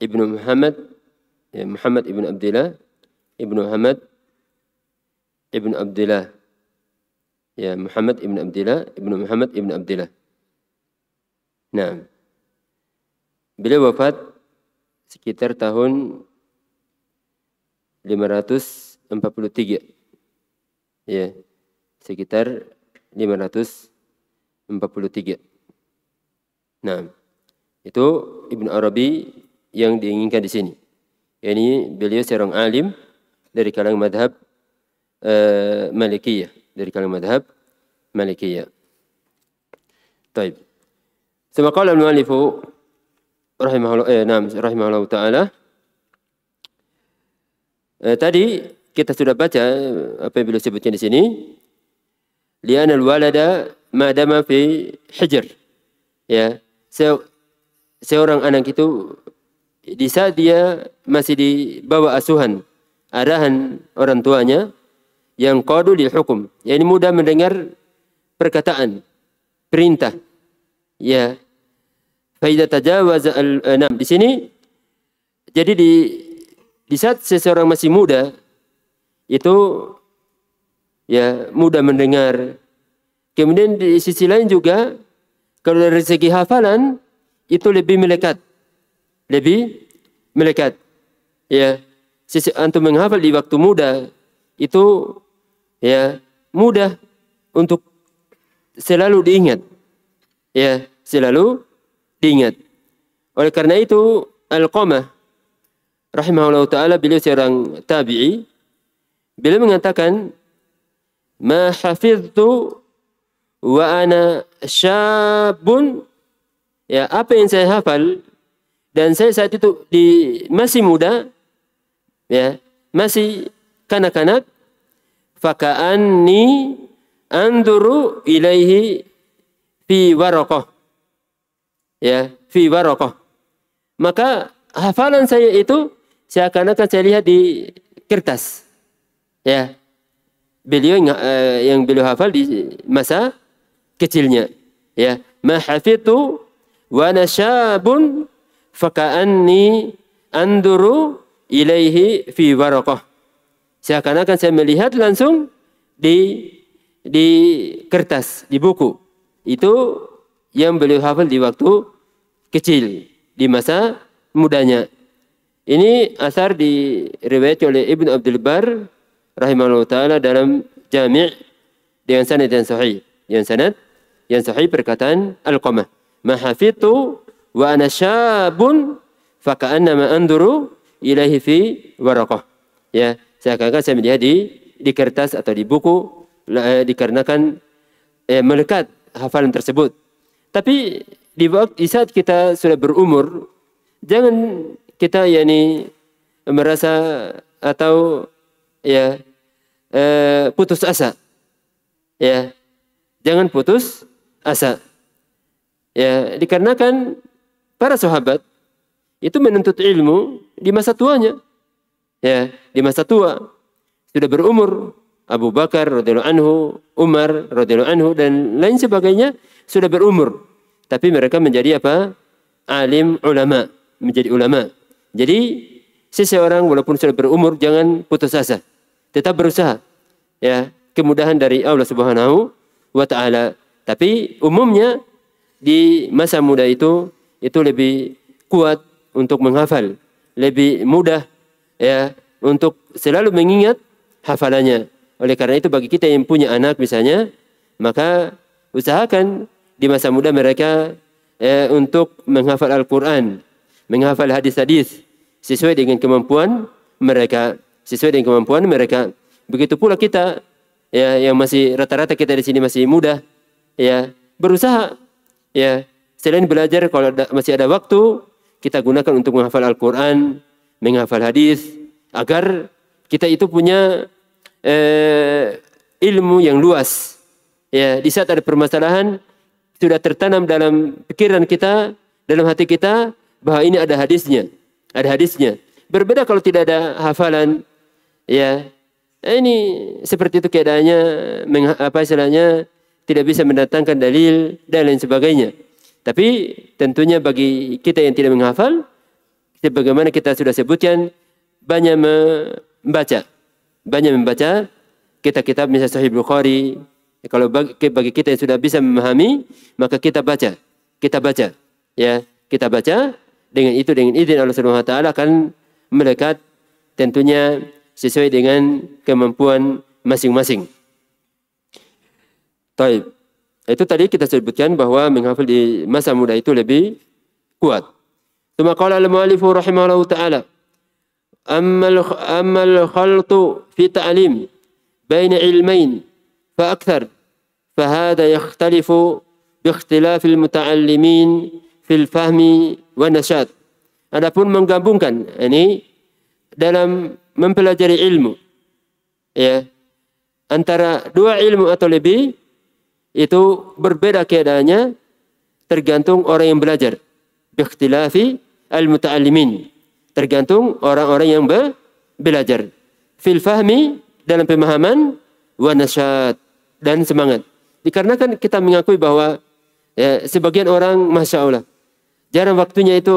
ibnu Muhammad, ya, Muhammad ibn Abdillah ibnu Muhammad ibn Abdillah, ya, Muhammad ibn Abdillah ibnu Muhammad ibn Abdillah. Nah, beliau wafat sekitar tahun 543, ya, sekitar 543. Nah, itu Ibnu Arabi yang diinginkan di sini. Yani beliau seorang alim dari kalangan madhab Malikiyah, dari kalangan madhab Malikiyah. Taib. Sama qala al-mu'allifu rahimahullah ta'ala. Tadi kita sudah baca apa yang beliau sebutkan di sini. Li'anna al-walada madama fi hijr. Ya, seorang anak itu di saat dia masih di bawah asuhan, arahan orang tuanya, yang qadu lil hukum, yakni mudah mendengar perkataan, perintah. Ya. Fa idza tajawaza al-anam, di sini jadi di saat seseorang masih muda itu, ya, mudah mendengar. Kemudian di sisi lain juga kalau dari segi hafalan itu lebih melekat. Ya, sisi antum menghafal di waktu muda itu, ya, mudah untuk selalu diingat. Ya, selalu diingat. Oleh karena itu Al-Qamah rahimahullah ta'ala, beliau seorang tabi'i, beliau mengatakan, ma hafidtu wa ana syabun, ya, apa yang saya hafal dan saya saat itu masih muda, ya, masih kanak-kanak, faka'anni anduru ilaihi fi waraqah, ya, fi waraqah, maka hafalan saya itu seakan-akan saya lihat di kertas, ya. Beliau yang beliau hafal di masa kecilnya, ya, ma hafidtu wa ana syabun faka'anni anduru ilaihi fi waraqah, seakan-akan saya melihat langsung di kertas, di buku. Itu yang beliau hafal di waktu kecil, di masa mudanya. Ini asar diriwayatkan oleh Ibnu Abdul Bar rahimahullah ta'ala dalam Jami' dengan sanad yang sahih. Dengan sanad Yang sahih perkataan Alqamah. Ma hafidtu wa ana syabun faka'annama anduru ilaihi fi waraqah. Ya, seakan-akan saya melihat di kertas atau di buku dikarenakan melekat hafalan tersebut. Tapi di saat kita sudah berumur, jangan kita merasa atau putus asa. Ya, jangan putus asa. Ya, dikarenakan para sahabat itu menuntut ilmu di masa tuanya. Ya, di masa tua sudah berumur. Abu Bakar radhiyallahu anhu, Umar radhiyallahu anhu dan lain sebagainya sudah berumur. Tapi mereka menjadi apa? Alim ulama, menjadi ulama. Jadi seseorang walaupun sudah berumur jangan putus asa. Tetap berusaha. Ya, kemudahan dari Allah Subhanahu wa taala. Tapi umumnya di masa muda itu lebih kuat untuk menghafal, lebih mudah ya untuk selalu mengingat hafalannya. Oleh karena itu bagi kita yang punya anak misalnya, maka usahakan di masa muda mereka untuk menghafal Al-Quran, menghafal hadis-hadis sesuai dengan kemampuan mereka, Begitu pula kita yang masih rata-rata kita di sini masih muda, ya berusaha ya selain belajar kalau masih ada waktu kita gunakan untuk menghafal Al-Quran, menghafal hadis agar kita itu punya ilmu yang luas. Ya, di saat ada permasalahan sudah tertanam dalam pikiran kita, dalam hati kita bahwa ini ada hadisnya. Berbeda kalau tidak ada hafalan. Ya, ini seperti itu keadaannya, tidak bisa mendatangkan dalil dan lain sebagainya. Tapi tentunya bagi kita yang tidak menghafal, sebagaimana kita sudah sebutkan, banyak membaca kitab-kitab misalnya Sahih Bukhari. Kalau bagi kita yang sudah bisa memahami, maka kita baca. Ya, kita baca dengan izin Allah Subhanahu wa taala akan melekat tentunya sesuai dengan kemampuan masing-masing. Baik. Itu tadi kita sebutkan bahwa menghafal di masa muda itu lebih kuat. Tsumma qala al-mu'allif rahimahullahu taala أما الخلط في تعليم بين علمين فأكثر فهذا يختلف باختلاف المتعلمين في الفهم والنشاط. Adapun menggabungkan ini dalam mempelajari ilmu ya antara dua ilmu atau lebih itu berbeda keadaannya tergantung orang yang belajar. Biikhtilafi al-muta'allimin. Tergantung orang-orang yang belajar. Fil fahmi dalam pemahaman, wa nasyat dan semangat. Dikarenakan kita mengakui bahwa sebagian orang masya Allah jarang waktunya itu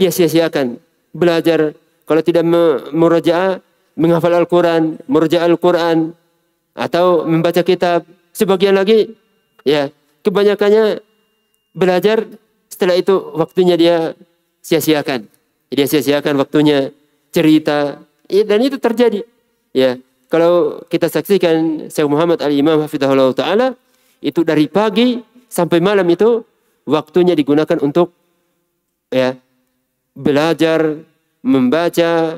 dia sia-siakan belajar. Kalau tidak murajaah, menghafal Al-Quran, murajaah Al-Quran atau membaca kitab. Sebagian lagi ya kebanyakannya belajar, setelah itu waktunya dia sia-siakan. Dia sia-siakan waktunya cerita, dan itu terjadi. Ya, kalau kita saksikan Syekh Muhammad Al-Imam hafizahullah taala itu dari pagi sampai malam itu waktunya digunakan untuk ya belajar, membaca,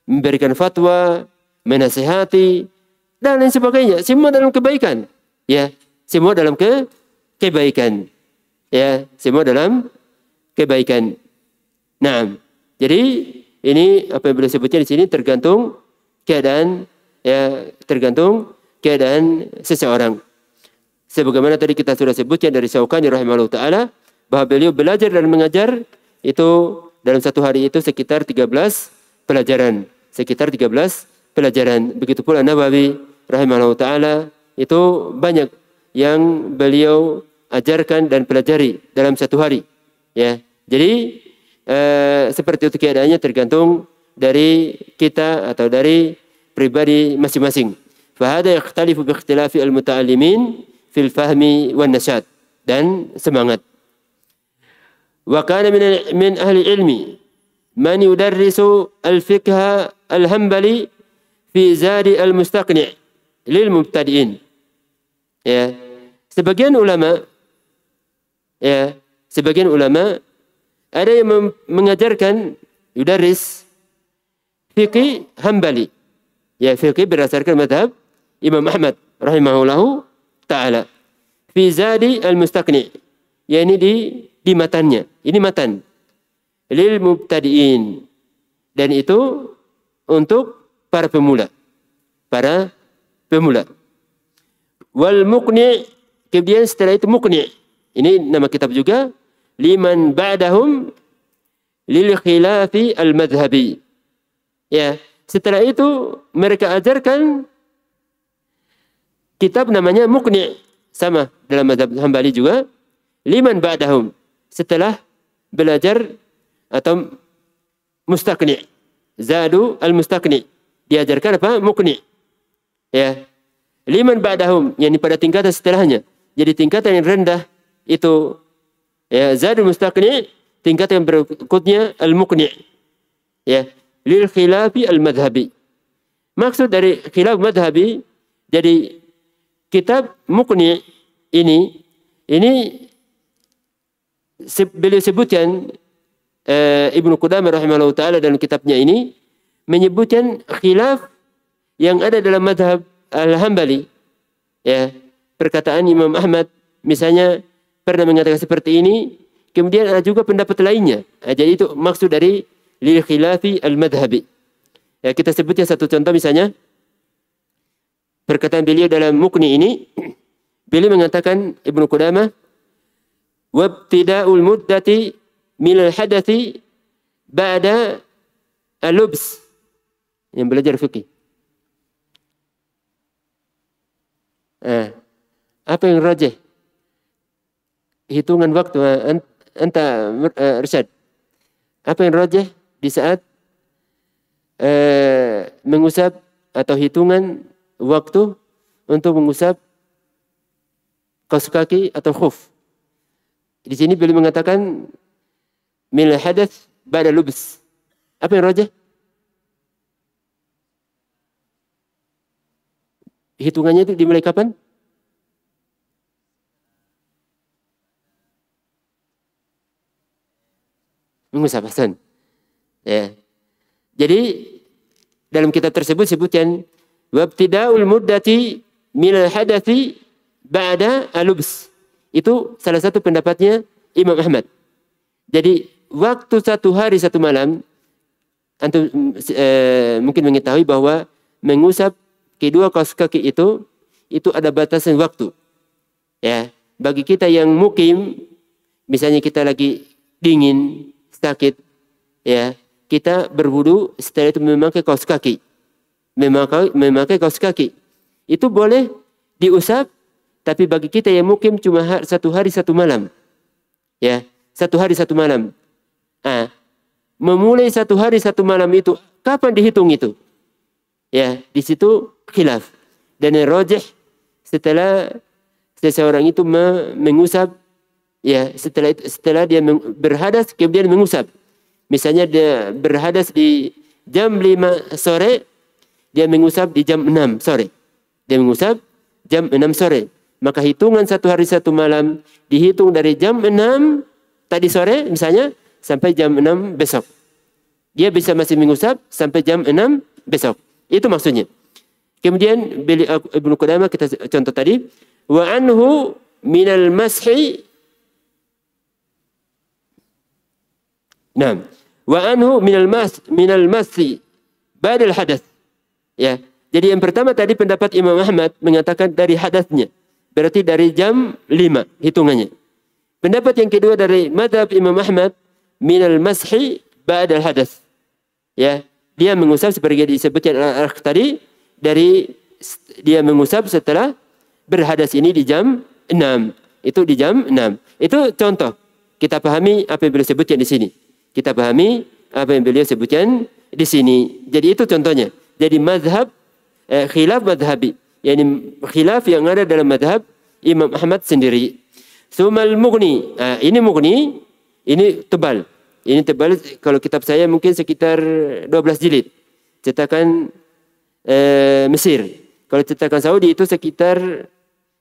memberikan fatwa, menasihati dan lain sebagainya. Semua dalam kebaikan. Ya, semua dalam kebaikan. Ya, semua dalam kebaikan. Nah, jadi ini apa yang beliau sebutkan di sini tergantung keadaan seseorang. Sebagaimana tadi kita sudah sebutkan dari Syaukani rahimahullah taala bahwa beliau belajar dan mengajar itu dalam satu hari itu sekitar 13 pelajaran. Begitu pula Nawawi rahimahullah taala itu banyak yang beliau ajarkan dan pelajari dalam satu hari. Ya, jadi seperti itu keadaannya tergantung dari kita atau dari pribadi masing-masing. Fahada yakhtalifu bi ikhtilafi al-muta'allimin fil fahmi wan nasyat dan semangat. Wa kana min ahli ilmi man yudarrisu al-fiqh al-hanbali fi zadi al-mustaqni' lil mubtadi'in. Ya. sebagian ulama, ya, sebagian ulama ada yang mengajarkan yudaris fikih Hambali, ya, fikih berdasarkan madhab Imam Ahmad rahimahullahu ta'ala. Fi Zadi al-Mustaqni, ya, ini di matannya. Ini matan lil mubtadiin, dan itu untuk para pemula. Para pemula. Wal muqni, kemudian setelah itu muqni. Ini nama kitab juga. Liman ba'dahum lil khilafi al-madhhabi. Ya, setelah itu mereka ajarkan kitab namanya muqni, sama dalam mazhab Hambali juga. Liman ba'dahum, setelah belajar atau mustaqni. Zadu al-mustaqni, diajarkan apa? Muqni. Ya. Liman ba'dahum, yakni pada tingkatan setelahnya. Jadi tingkatan yang rendah itu, ya, Zadul mustaqni, tingkatan yang berikutnya al-muqni. Ya, lil khilafi al-madhhabi. Maksud dari khilaf madhhabi, jadi kitab muqni ini beliau sebutkan, Ibnu Qudamah rahimahullah ta'ala dalam kitabnya ini menyebutkan khilaf yang ada dalam madhab al-Hambali. Ya, perkataan Imam Ahmad misalnya pernah mengatakan seperti ini, kemudian ada juga pendapat lainnya. Jadi itu maksud dari lil khilafi al-madhhabi. Ya, kita sebutnya satu contoh misalnya perkataan beliau dalam Muqni ini. Beliau mengatakan, Ibnu Qudamah, wabtida'ul muddati minal hadathi ba'da al-lubs, yang belajar fikih. Apa yang rajih? Hitungan waktu, anta Rsyad. Apa yang rajih di saat mengusap atau hitungan waktu untuk mengusap kaus kaki atau khuf? Di sini beliau mengatakan min hadath ba'da lubs. Apa yang rajih? Hitungannya itu dimulai kapan? Mengusap, Hasan. Ya. Jadi dalam kitab tersebut sebutkan wabtida'ul muddati minal hadathi ba'da alubs. Itu salah satu pendapatnya Imam Ahmad. Jadi waktu 1 hari 1 malam, antum mungkin mengetahui bahwa mengusap kedua kaus kaki itu ada batasan waktu. Ya, bagi kita yang mukim, misalnya kita lagi dingin, sakit, ya, kita berwudu setelah itu memakai kaus kaki. Memakai kaus kaki. Itu boleh diusap, tapi bagi kita yang mukim cuma 1 hari 1 malam. Ya, 1 hari 1 malam. Memulai 1 hari 1 malam itu kapan dihitung itu? Ya, di situ khilaf. Dan yang rajih setelah seseorang itu mengusap, ya, setelah dia berhadas kemudian mengusap. Misalnya dia berhadas di jam 5 sore, dia mengusap di jam 6 sore. Dia mengusap jam 6 sore. Maka hitungan 1 hari 1 malam dihitung dari jam 6 tadi sore misalnya sampai jam 6 besok. Dia bisa masih mengusap sampai jam 6 besok. Itu maksudnya. Kemudian Ibnu Qudamah kita contoh tadi, wa anhu minal mashi. Naam. Wa anhu minal masi ba'dal hadath. Ya. Jadi yang pertama tadi pendapat Imam Ahmad mengatakan dari hadatsnya. Berarti dari jam 5 hitungannya. Pendapat yang kedua dari madhab Imam Ahmad minal mashi ba'dal hadath. Ya, dia mengusap seperti disebutkan tadi, dari dia mengusap setelah berhadas ini di jam 6. Itu di jam 6. Itu contoh. Kita pahami apa yang beliau sebutkan di sini. Kita pahami apa yang beliau sebutkan di sini. Jadi itu contohnya. Jadi mazhab khilaf madhabi. Yani khilaf yang ada dalam madhab Imam Ahmad sendiri. Sumal Mughni. Ini Mughni. Ini tebal. Ini tebal, kalau kitab saya mungkin sekitar 12 jilid. Cetakan Mesir. Kalau cetakan Saudi itu sekitar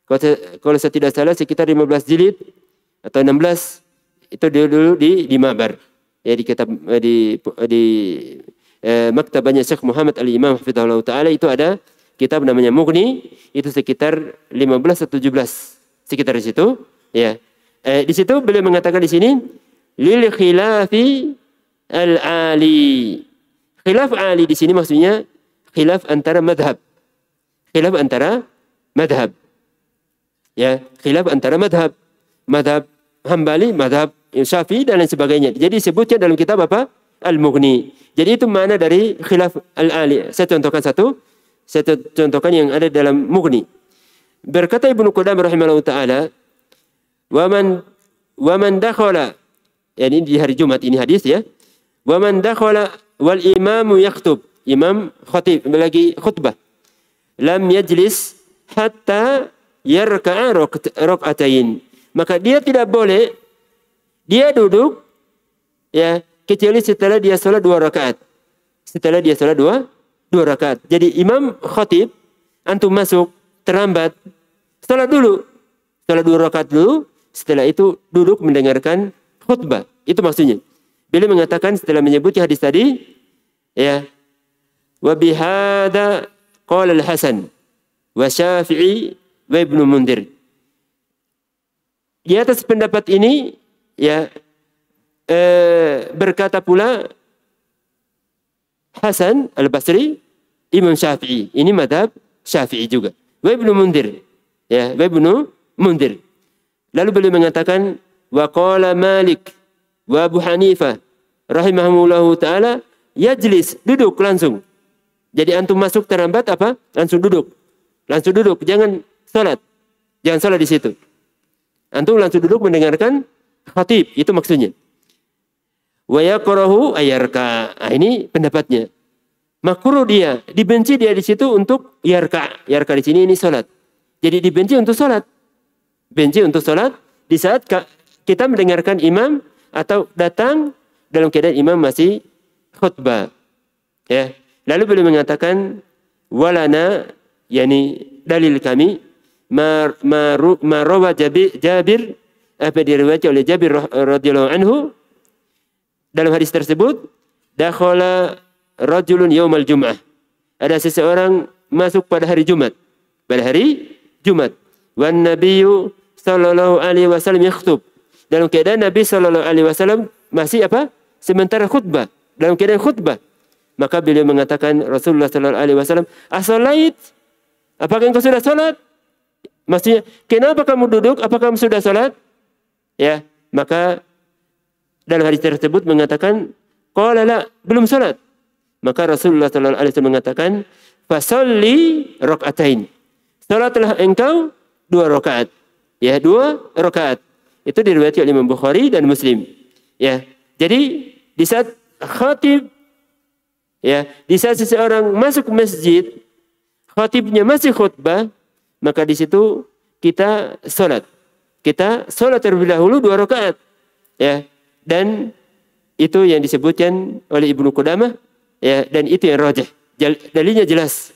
Kalau saya tidak salah sekitar 15 jilid atau 16 itu dulu di Ma'bar. Ya di kitab di maktabahnya Syekh Muhammad Al-Imam hafizahullah taala itu ada kitab namanya Mughni, itu sekitar 15 atau 17 sekitar di situ, ya. Di situ beliau mengatakan di sini lil khilafi al-ali. Khilaf ali di sini maksudnya khilaf antara madhab. Khilaf antara madhab. Ya, khilaf antara madhab. Madhab Hambali, madhab Syafi'i dan lain sebagainya. Jadi disebutnya dalam kitab apa? Al-Mughni. Jadi itu makna dari khilaf al-ali. Saya contohkan yang ada dalam Mughni. Berkata Ibnu Qudamah rahimahullah taala, wa man dakhala, ini di hari Jumat ini hadis ya. Wa man dakhala wal imamu yaktub, imam khatib lagi khutbah. Lam yajlis hatta yarka'a rak'atain. Maka dia tidak boleh dia duduk ya kecuali setelah dia salat 2 rakaat. Setelah dia salat 2 rakaat. Jadi imam khatib antum masuk terlambat, salat dulu. Salat 2 rakaat dulu, setelah itu duduk mendengarkan khutbah. Itu maksudnya. Beliau mengatakan setelah menyebutnya hadis tadi, ya, wa bihadza qala al-Hasan wa Syafi'i wa Ibnu Mundir. Di atas pendapat ini, ya, berkata pula Hasan al-Basri, Imam Syafi'i. Ini madhab Syafi'i juga. Wa Ibnu Mundir. Ya, wa Ibnu Mundir. Lalu beliau mengatakan wa qala Malik wa Abu Hanifah rahimahumullahu taala yajlis, duduk langsung. Jadi antum masuk terlambat apa? Langsung duduk. Langsung duduk, jangan salat. Jangan salat di situ. Antum langsung duduk mendengarkan khatib, itu maksudnya. Wa yakrahu ayarka. Ini pendapatnya. Makruh dia, dibenci dia di situ untuk yarka. Yarka di sini ini salat. Jadi dibenci untuk salat. Benci untuk salat di saat kita mendengarkan imam atau datang dalam keadaan imam masih khutbah. Ya. Lalu beliau mengatakan walana, yani dalil kami ma rawa Jabir, apa diriwayatkan oleh Jabir radhiyallahu anhu dalam hadis tersebut, dakhala rajulun yaumal jum'ah. Ada seseorang masuk pada hari Jumat. Pada hari Jumat. Wan nabiyyu sallallahu alaihi wasallam yakhutub. Dalam keadaan Nabi sallallahu alaihi wasallam masih apa? Sementara khutbah. Dalam keadaan khutbah. Maka beliau mengatakan Rasulullah sallallahu alaihi wasallam, "As-salait? Apakah engkau sudah salat?" Maksudnya, kenapa kamu duduk? Apakah kamu sudah salat? Ya, maka dalam hadis tersebut mengatakan, "Qala la, belum salat." Maka Rasulullah sallallahu alaihi wasallam mengatakan, "Fasalli rak'atain." Salatlah engkau 2 rakaat. Ya, 2 rakaat. Itu diriwayatkan oleh Imam Bukhari dan Muslim. Ya. Jadi di saat khatib, ya, di saat seseorang masuk masjid, khatibnya masih khutbah, maka di situ kita salat. Kita salat terlebih dahulu 2 rakaat. Ya. Dan itu yang disebutkan oleh Ibnu Qudamah, ya, dan itu yang rajih. Dalilnya jelas.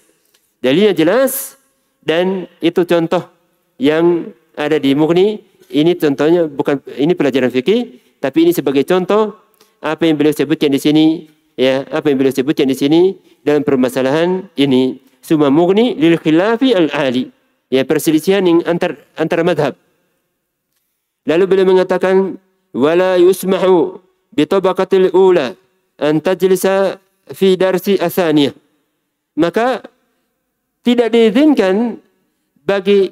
Dalilnya jelas dan itu contoh yang ada di Mughni. Ini contohnya, bukan ini pelajaran fikih, tapi ini sebagai contoh apa yang beliau sebutkan di sini, ya, apa yang beliau sebutkan di sini dalam permasalahan ini. Summa Mughni lil khilafi al-ali, ya, perselisihan yang antara madhab. Lalu beliau mengatakan wala yusmahu bi tabaqatil ula an tajlisa fi darsi atsaniyah. Maka tidak diizinkan bagi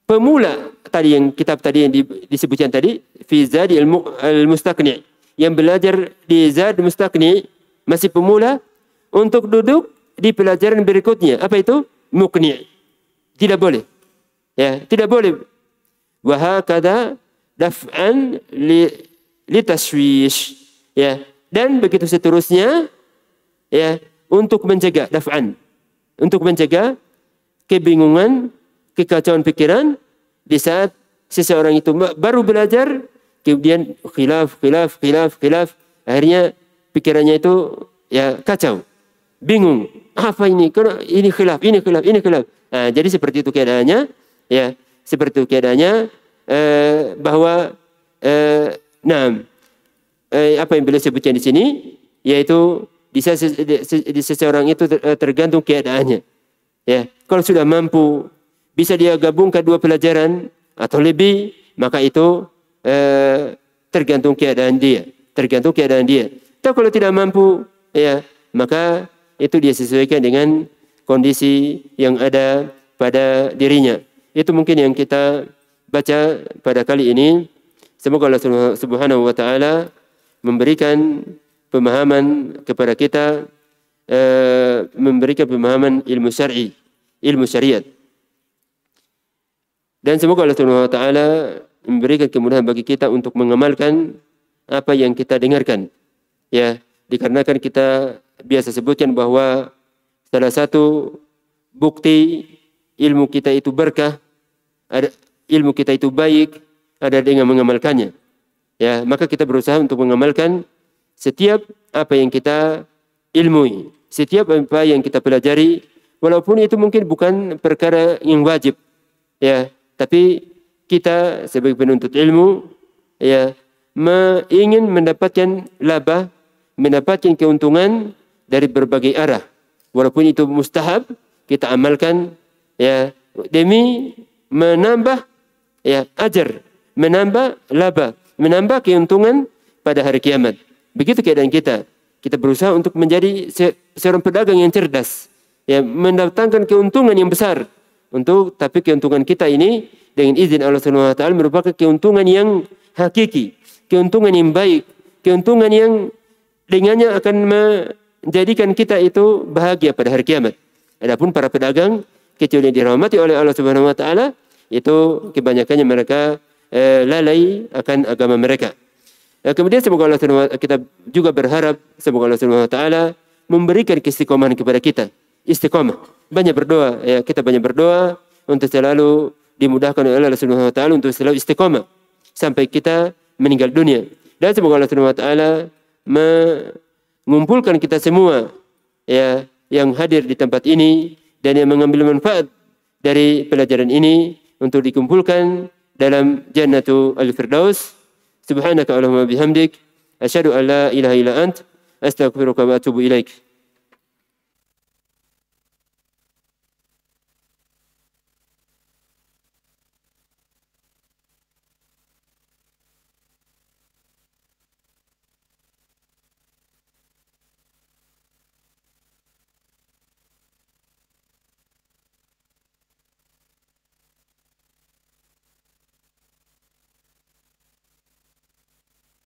pemula tadi, yang kitab tadi yang disebutkan tadi, fi Zad al-Mustaqni, yang belajar di Zad Mustaqni, masih pemula, untuk duduk di pelajaran berikutnya. Apa itu? Muqni. Tidak boleh. Ya, tidak boleh. Wa hakadha daf'an li tashwish. Ya, dan begitu seterusnya, ya, untuk mencegah daf'an, untuk mencegah kebingungan, kekacauan pikiran di saat seseorang itu baru belajar, kemudian khilaf, akhirnya pikirannya itu, ya, kacau, bingung, apa ini, ini khilaf. Nah, jadi seperti itu keadaannya. Ya, seperti itu keadaannya bahwa apa yang beliau sebutkan di sini yaitu di seseorang itu tergantung keadaannya. Ya, kalau sudah mampu bisa dia gabungkan dua pelajaran atau lebih, maka itu tergantung keadaan dia, Atau kalau tidak mampu, ya maka itu dia sesuaikan dengan kondisi yang ada pada dirinya. Itu mungkin yang kita baca pada kali ini. Semoga Allah Subhanahu wa taala memberikan pemahaman kepada kita, memberikan pemahaman ilmu syar'i, ilmu syariat. Dan semoga Allah Subhanahu wa taala memberikan kemudahan bagi kita untuk mengamalkan apa yang kita dengarkan. Ya, dikarenakan kita biasa sebutkan bahwa salah satu bukti ilmu kita itu berkah, ilmu kita itu baik, ada dengan mengamalkannya. Ya, maka kita berusaha untuk mengamalkan setiap apa yang kita ilmui, setiap apa yang kita pelajari, walaupun itu mungkin bukan perkara yang wajib. Ya, tapi kita sebagai penuntut ilmu, ya, ingin mendapatkan laba, mendapatkan keuntungan dari berbagai arah. Walaupun itu mustahab, kita amalkan, ya, demi menambah, ya, ajar, menambah laba, menambah keuntungan pada hari kiamat. Begitu keadaan kita. Kita berusaha untuk menjadi seorang pedagang yang cerdas, ya, mendatangkan keuntungan yang besar. Tapi keuntungan kita ini dengan izin Allah Subhanahu wa taala merupakan keuntungan yang hakiki, keuntungan yang baik, keuntungan yang dengannya akan menjadikan kita itu bahagia pada hari kiamat. Adapun para pedagang kecuali dirahmati oleh Allah Subhanahu wa taala, itu kebanyakannya mereka lalai akan agama mereka. Kemudian semoga Allah Subhanahu wa taala, kita juga berharap semoga Allah Subhanahu wa taala memberikan keistiqomahan kepada kita. Istiqomah, banyak berdoa, ya, kita banyak berdoa untuk selalu dimudahkan oleh Allah Subhanahu wa taala untuk selalu istiqomah sampai kita meninggal dunia. Dan semoga Allah Subhanahu wa taala mengumpulkan kita semua, ya, yang hadir di tempat ini dan yang mengambil manfaat dari pelajaran ini untuk dikumpulkan dalam Jannatul Firdaus. Subhanaka Allahumma bihamdik, asyhadu an la ilaha illa ant, astaghfiruka wa atubu ilaik.